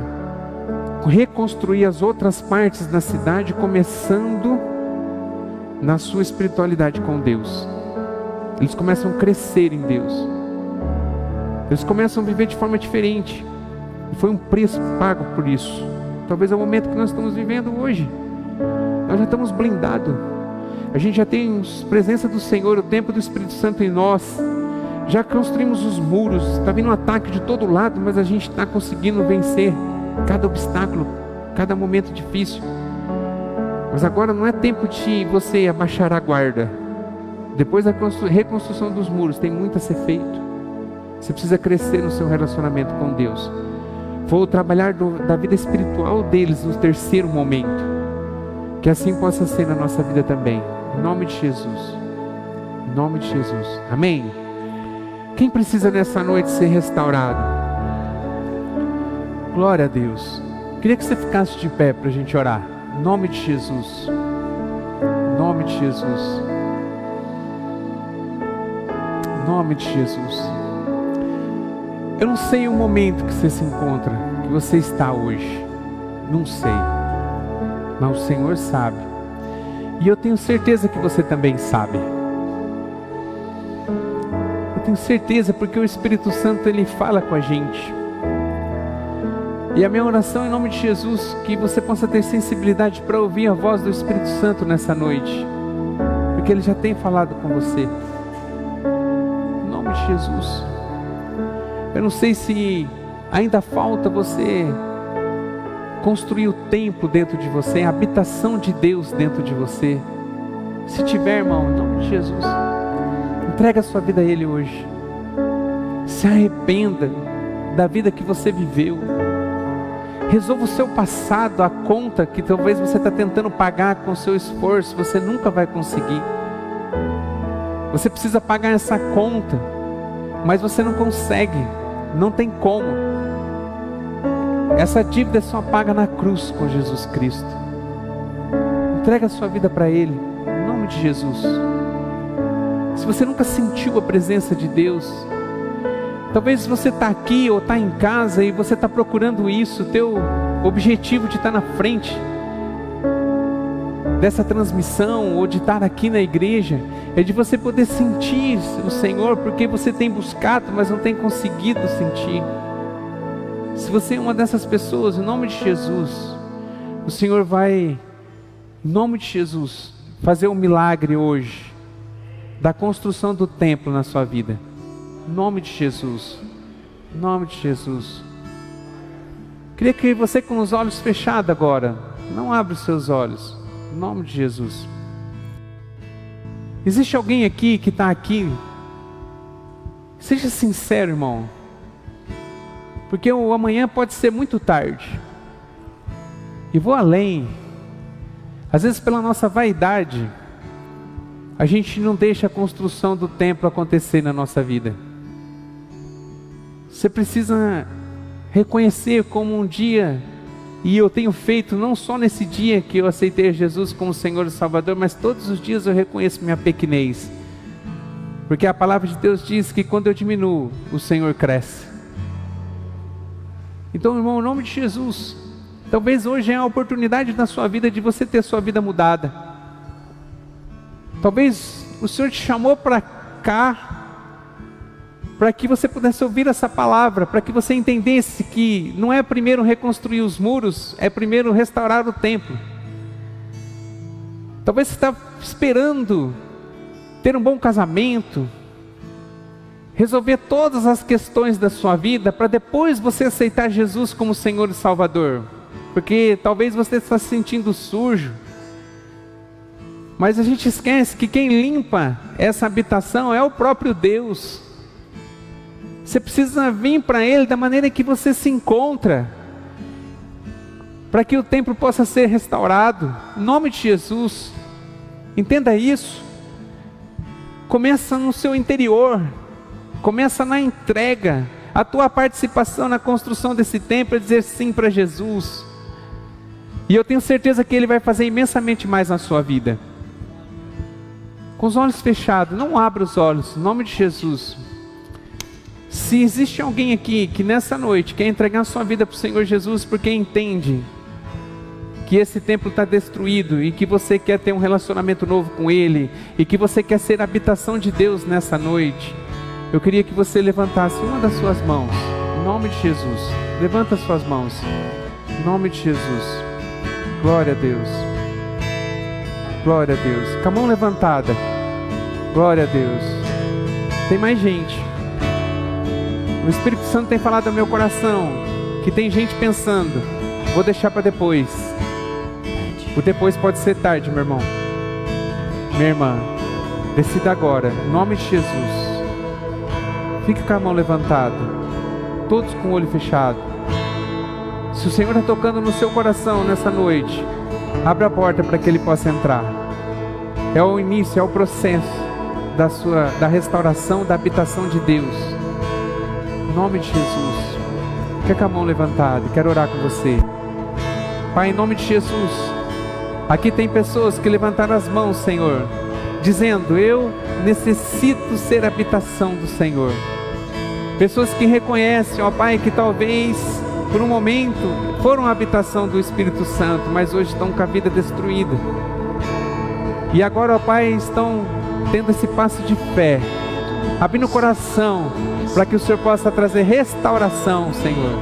reconstruir as outras partes da cidade, começando na sua espiritualidade com Deus. Eles começam a crescer em Deus. Eles começam a viver de forma diferente. E foi um preço pago por isso. Talvez é o momento que nós estamos vivendo hoje. Nós já estamos blindados. A gente já tem a presença do Senhor, o tempo do Espírito Santo em nós. Já construímos os muros. Está vindo um ataque de todo lado, mas a gente está conseguindo vencer cada obstáculo, cada momento difícil. Mas agora não é tempo de você abaixar a guarda. Depois da reconstrução dos muros, tem muito a ser feito. Você precisa crescer no seu relacionamento com Deus. Foi o trabalhar da vida espiritual deles no terceiro momento. Que assim possa ser na nossa vida também. Em nome de Jesus. Em nome de Jesus. Amém? Quem precisa nessa noite ser restaurado? Glória a Deus. Queria que você ficasse de pé para a gente orar. Em nome de Jesus. Em nome de Jesus. Em nome de Jesus. Eu não sei o momento que você se encontra, que você está hoje. Não sei. Mas o Senhor sabe. E eu tenho certeza que você também sabe. Eu tenho certeza porque o Espírito Santo ele fala com a gente. E a minha oração em nome de Jesus, que você possa ter sensibilidade para ouvir a voz do Espírito Santo nessa noite. Porque Ele já tem falado com você. Em nome de Jesus. Eu não sei se ainda falta você construir o templo dentro de você, a habitação de Deus dentro de você. Se tiver, irmão, em nome de Jesus, entrega a sua vida a Ele hoje. Se arrependa da vida que você viveu. Resolva o seu passado, a conta que talvez você está tentando pagar com o seu esforço, você nunca vai conseguir. Você precisa pagar essa conta, mas você não consegue, não tem como. Essa dívida é só paga na cruz com Jesus Cristo. Entrega a sua vida para Ele, em nome de Jesus. Se você nunca sentiu a presença de Deus, talvez você está aqui ou está em casa e você está procurando isso, o teu objetivo de estar na frente dessa transmissão ou de estar aqui na igreja, é de você poder sentir o Senhor, porque você tem buscado, mas não tem conseguido sentir. Se você é uma dessas pessoas, em nome de Jesus, o Senhor vai, em nome de Jesus, fazer um milagre hoje, da construção do templo na sua vida. Em nome de Jesus. Em nome de Jesus. Queria que você com os olhos fechados agora, não abra os seus olhos. Em nome de Jesus. Existe alguém aqui que está aqui? Seja sincero, irmão. Porque o amanhã pode ser muito tarde. E vou além. Às vezes pela nossa vaidade, a gente não deixa a construção do templo acontecer na nossa vida. Você precisa reconhecer como um dia, e eu tenho feito não só nesse dia que eu aceitei Jesus como Senhor e Salvador, mas todos os dias eu reconheço minha pequenez. Porque a palavra de Deus diz que quando eu diminuo, o Senhor cresce. Então, irmão, em nome de Jesus, talvez hoje é a oportunidade da sua vida de você ter sua vida mudada. Talvez o Senhor te chamou para cá, para que você pudesse ouvir essa palavra, para que você entendesse que não é primeiro reconstruir os muros, é primeiro restaurar o templo. Talvez você está esperando ter um bom casamento, resolver todas as questões da sua vida, para depois você aceitar Jesus como Senhor e Salvador. porque talvez você está se sentindo sujo. Mas a gente esquece que quem limpa essa habitação é o próprio Deus. Você precisa vir para Ele da maneira que você se encontra, para que o templo possa ser restaurado, em nome de Jesus. Entenda isso. Começa no seu interior, começa na entrega. A tua participação na construção desse templo é dizer sim para Jesus. E eu tenho certeza que Ele vai fazer imensamente mais na sua vida. Com os olhos fechados, não abra os olhos, em nome de Jesus. Se existe alguém aqui que nessa noite quer entregar sua vida para o Senhor Jesus, porque entende que esse templo está destruído e que você quer ter um relacionamento novo com Ele, e que você quer ser a habitação de Deus nessa noite, eu queria que você levantasse uma das suas mãos, em nome de Jesus. Levanta as suas mãos, em nome de Jesus. Glória a Deus, glória a Deus. Com a mão levantada, glória a Deus. Tem mais gente. O Espírito Santo tem falado ao meu coração que tem gente pensando: vou deixar para depois. O depois pode ser tarde, meu irmão, minha irmã. Decida agora, em nome de Jesus. Fique com a mão levantada, todos com o olho fechado. Se o Senhor está tocando no seu coração nessa noite, abra a porta para que Ele possa entrar. É o início, é o processo da restauração da habitação de Deus. Em nome de Jesus. Fique com a mão levantada, quero orar com você. Pai, em nome de Jesus, aqui tem pessoas que levantaram as mãos, Senhor, dizendo: eu necessito ser a habitação do Senhor. Pessoas que reconhecem, ó Pai, que talvez por um momento foram a habitação do Espírito Santo, mas hoje estão com a vida destruída. E agora, ó Pai, estão tendo esse passo de fé, abrindo o coração para que o Senhor possa trazer restauração, Senhor.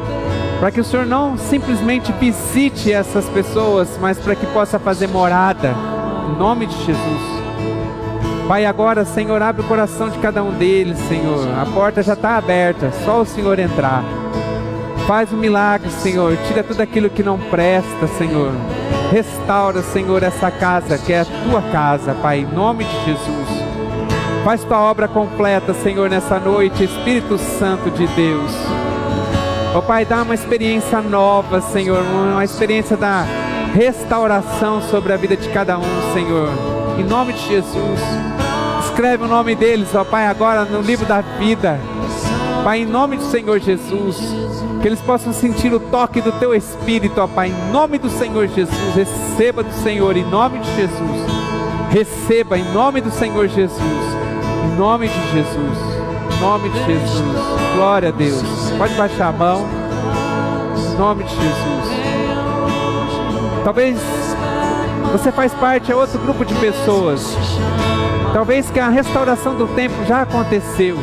Para que o Senhor não simplesmente visite essas pessoas, mas para que possa fazer morada, em nome de Jesus. Pai, agora, Senhor, abre o coração de cada um deles, Senhor. A porta já está aberta, só o Senhor entrar. Faz um milagre, Senhor. Tira tudo aquilo que não presta, Senhor. Restaura, Senhor, essa casa que é a tua casa, Pai, em nome de Jesus. Faz tua obra completa, Senhor, nessa noite, Espírito Santo de Deus. Ó Pai, dá uma experiência nova, Senhor, uma experiência da restauração sobre a vida de cada um, Senhor. Em nome de Jesus. Escreve o nome deles, ó Pai, agora no livro da vida. Pai, em nome do Senhor Jesus, que eles possam sentir o toque do Teu Espírito, ó Pai, em nome do Senhor Jesus. Receba do Senhor, em nome de Jesus. Receba, em nome do Senhor Jesus. Em nome de Jesus. Em nome de Jesus. Glória a Deus. Pode baixar a mão. Em nome de Jesus. Talvez você faz parte de outro grupo de pessoas. Talvez que a restauração do templo já aconteceu,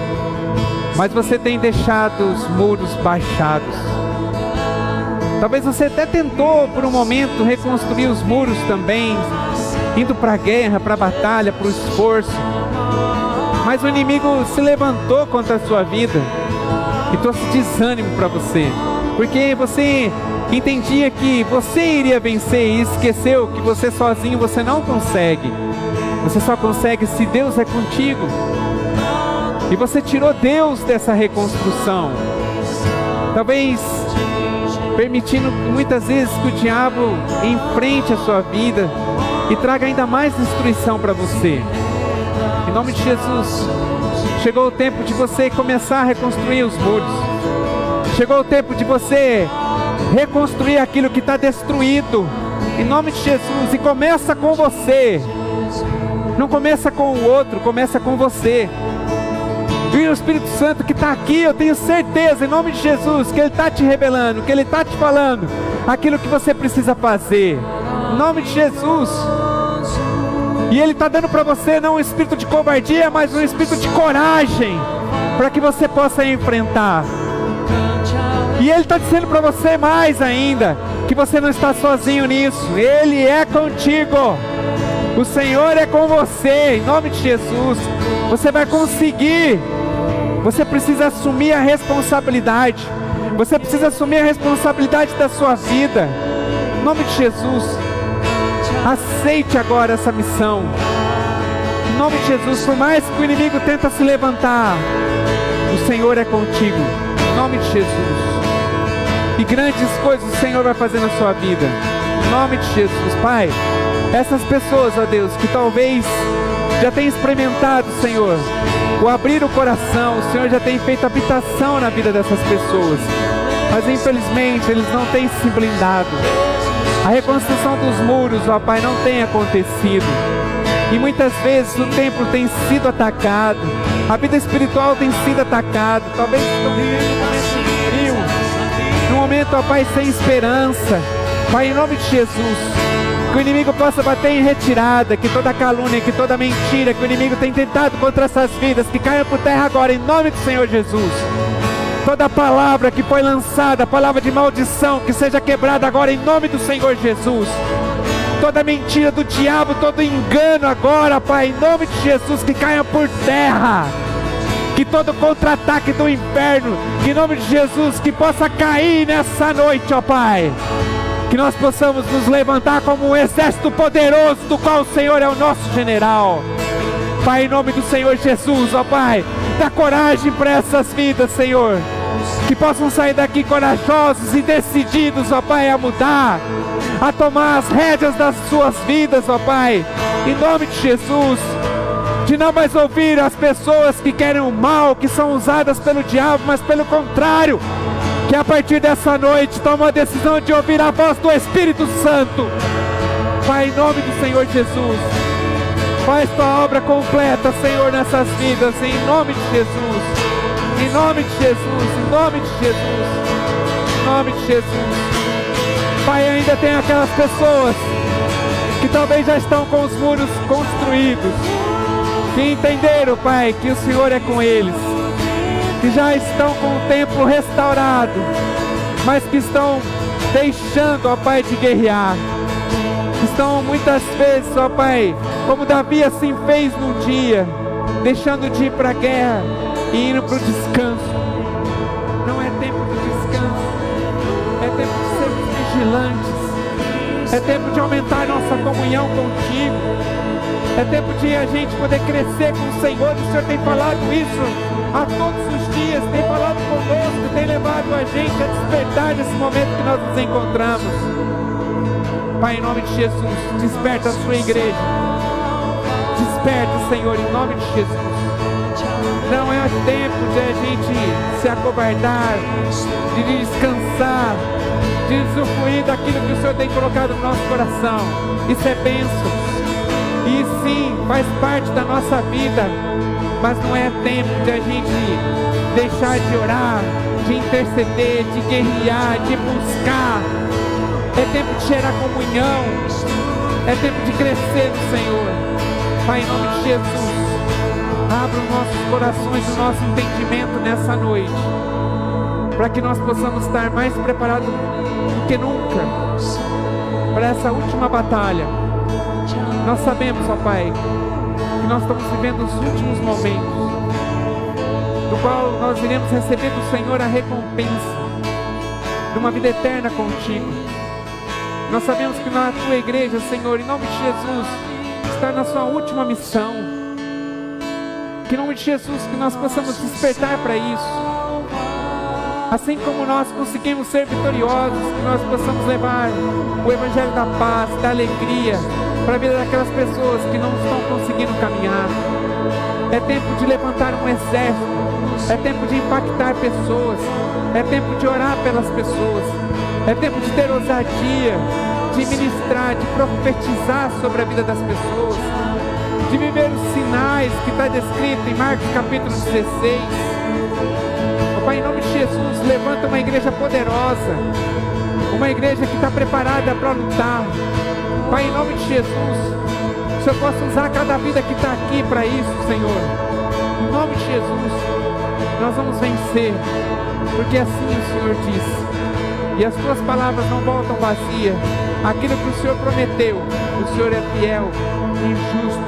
mas você tem deixado os muros baixados. Talvez você até tentou por um momento reconstruir os muros também, indo para a guerra, para a batalha, para o esforço, mas o inimigo se levantou contra a sua vida e trouxe desânimo para você, porque você entendia que você iria vencer e esqueceu que você sozinho você não consegue. Você só consegue se Deus é contigo. E você tirou Deus dessa reconstrução. Talvez permitindo muitas vezes que o diabo enfrente a sua vida e traga ainda mais destruição para você. Em nome de Jesus, chegou o tempo de você começar a reconstruir os muros. Chegou o tempo de você reconstruir aquilo que está destruído. Em nome de Jesus. E começa com você. Não começa com o outro, começa com você. E o Espírito Santo que está aqui, eu tenho certeza, em nome de Jesus, que Ele está te revelando, que Ele está te falando aquilo que você precisa fazer. Em nome de Jesus. E Ele está dando para você não um espírito de covardia, mas um espírito de coragem, para que você possa enfrentar. E Ele está dizendo para você mais ainda, que você não está sozinho nisso. Ele é contigo. O Senhor é com você, em nome de Jesus. Você vai conseguir. Você precisa assumir a responsabilidade. Você precisa assumir a responsabilidade da sua vida. Em nome de Jesus, aceite agora essa missão. Em nome de Jesus, por mais que o inimigo tenta se levantar, o Senhor é contigo. Em nome de Jesus. E grandes coisas o Senhor vai fazer na sua vida. Em nome de Jesus, Pai. Essas pessoas, ó Deus, que talvez já tenham experimentado, Senhor, o abrir o coração, o Senhor já tem feito habitação na vida dessas pessoas. Mas infelizmente eles não têm se blindado. A reconstrução dos muros, ó Pai, não tem acontecido. E muitas vezes o templo tem sido atacado, a vida espiritual tem sido atacada. Talvez estão vivendo um momento frio, num momento, ó Pai, sem esperança. Pai, em nome de Jesus, que o inimigo possa bater em retirada, que toda calúnia, que toda mentira que o inimigo tem tentado contra essas vidas, que caia por terra agora, em nome do Senhor Jesus. Toda palavra que foi lançada, palavra de maldição, que seja quebrada agora, em nome do Senhor Jesus. Toda mentira do diabo, todo engano agora, Pai, em nome de Jesus, que caia por terra. Que todo contra-ataque do inferno, em nome de Jesus, que possa cair nessa noite, ó Pai. Que nós possamos nos levantar como um exército poderoso, do qual o Senhor é o nosso general. Pai, em nome do Senhor Jesus, ó Pai, dá coragem para essas vidas, Senhor. Que possam sair daqui corajosos e decididos, ó Pai, a mudar, a tomar as rédeas das suas vidas, ó Pai. Em nome de Jesus. De não mais ouvir as pessoas que querem o mal, que são usadas pelo diabo, mas pelo contrário, que a partir dessa noite toma a decisão de ouvir a voz do Espírito Santo. Pai, em nome do Senhor Jesus, faz tua obra completa, Senhor, nessas vidas, em nome de Jesus, em nome de Jesus, em nome de Jesus, em nome de Jesus. Pai, ainda tem aquelas pessoas que talvez já estão com os muros construídos, que entenderam, Pai, que o Senhor é com eles, que já estão com o templo restaurado, mas que estão deixando, ó Pai, de guerrear. Estão muitas vezes, ó Pai, como Davi assim fez num dia, deixando de ir para a guerra e indo para o descanso. Não é tempo de descanso, é tempo de sermos vigilantes, é tempo de aumentar nossa comunhão contigo, é tempo de a gente poder crescer com o Senhor. O Senhor tem falado isso a todos os dias, tem falado conosco, tem levado a gente a despertar nesse momento que nós nos encontramos. Pai, em nome de Jesus, desperta a sua igreja, desperta, Senhor, em nome de Jesus. Não é tempo de a gente se acovardar, de descansar, de usufruir daquilo que o Senhor tem colocado no nosso coração. Isso é bênção, e sim, faz parte da nossa vida, mas não é tempo de a gente deixar de orar, de interceder, de guerrear, de buscar. É tempo de gerar comunhão, é tempo de crescer no Senhor. Pai, em nome de Jesus, abra os nossos corações, o nosso entendimento nessa noite, para que nós possamos estar mais preparados do que nunca para essa última batalha. Nós sabemos, ó Pai, que nós estamos vivendo os últimos momentos, do qual nós iremos receber do Senhor a recompensa de uma vida eterna contigo. Nós sabemos que na tua igreja, Senhor, em nome de Jesus, está na sua última missão. Que em nome de Jesus, que nós possamos despertar para isso. Assim como nós conseguimos ser vitoriosos, que nós possamos levar o Evangelho da paz, da alegria, para a vida daquelas pessoas que não estão conseguindo caminhar. É tempo de levantar um exército, é tempo de impactar pessoas, é tempo de orar pelas pessoas, é tempo de ter ousadia, de ministrar, de profetizar sobre a vida das pessoas, de viver os sinais que está descrito em Marcos capítulo 16. Pai, em nome de Jesus, levanta uma igreja poderosa, uma igreja que está preparada para lutar. Pai, em nome de Jesus, o Senhor possa usar cada vida que está aqui para isso, Senhor. Em nome de Jesus, nós vamos vencer, porque assim o Senhor disse, e as tuas palavras não voltam vazias. Aquilo que o Senhor prometeu, o Senhor é fiel e justo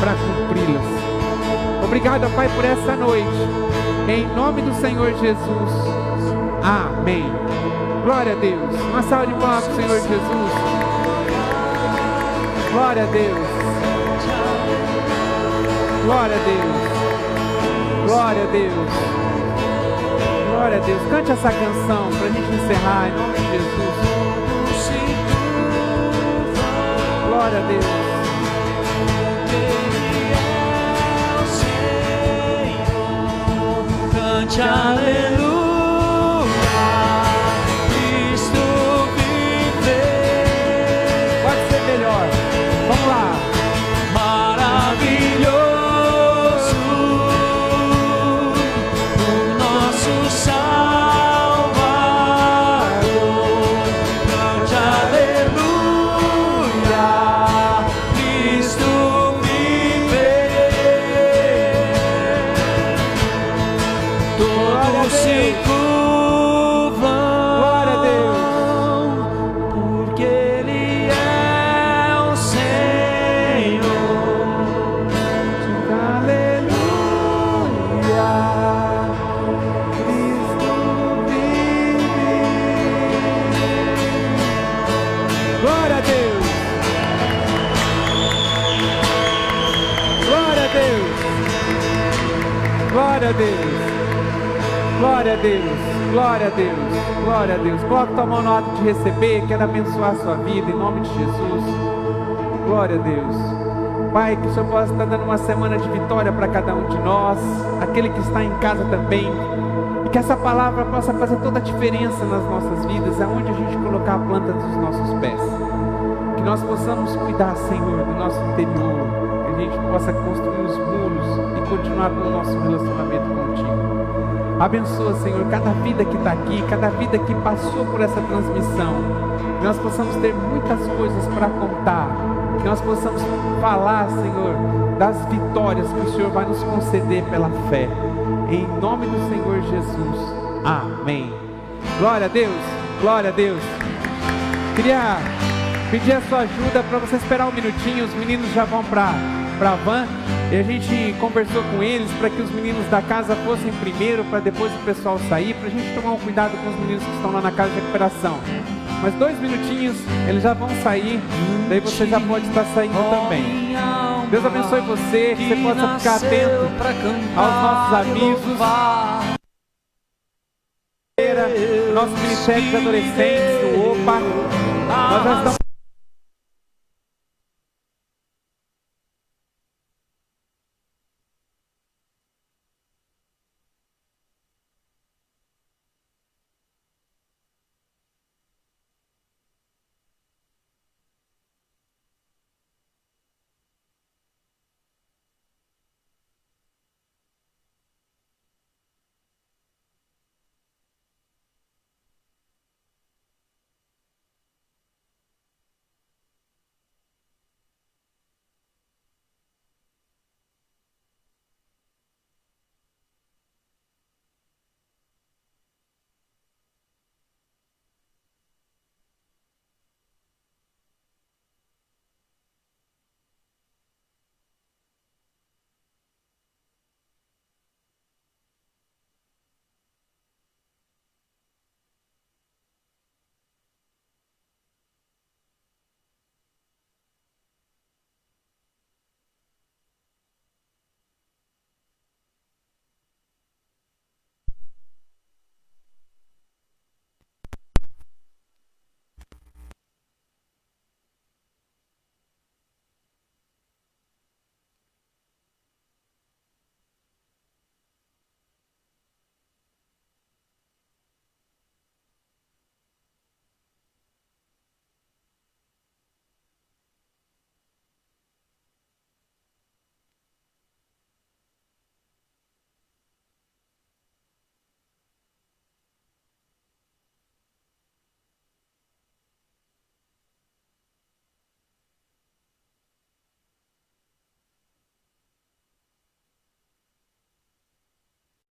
para cumpri-las. Obrigado, Pai, por essa noite, em nome do Senhor Jesus. Amém. Glória a Deus. Uma salva de palmas para o Senhor Jesus. Glória a Deus. Glória a Deus. Glória a Deus. Glória a Deus. Cante essa canção para a gente encerrar em nome de Jesus. Glória a Deus. Cante aleluia. Vamos lá. Maravilhoso, o nosso Salvador. Cante aleluia, Cristo vive. Todos se curvam. Glória a Deus, porque Ele é o Senhor. Glória a Deus. Glória a Deus. Glória a Deus. Glória a Deus. Glória a Deus. Glória a Deus. Coloque tua mão no ato de receber. Quero abençoar a sua vida em nome de Jesus. Glória a Deus. Pai, que o Senhor possa estar dando uma semana de vitória para cada um de nós, aquele que está em casa também, e que essa palavra possa fazer toda a diferença nas nossas vidas, aonde a gente colocar a planta dos nossos pés. Que nós possamos cuidar, Senhor, do nosso interior, que a gente possa construir os muros e continuar com o nosso relacionamento contigo. Abençoa, Senhor, cada vida que está aqui, cada vida que passou por essa transmissão, que nós possamos ter muitas coisas para contar, que nós possamos falar, Senhor, das vitórias que o Senhor vai nos conceder pela fé. Em nome do Senhor Jesus. Amém. Glória a Deus. Glória a Deus. Queria pedir a sua ajuda para você esperar um minutinho. Os meninos já vão para a van. E a gente conversou com eles para que os meninos da casa fossem primeiro, para depois o pessoal sair, para a gente tomar um cuidado com os meninos que estão lá na casa de recuperação. Mas 2 minutinhos, eles já vão sair, daí você já pode estar saindo também. Deus abençoe você, que você possa ficar atento aos nossos avisos. Nosso Ministério de Adolescentes, o OPA, nós já estamos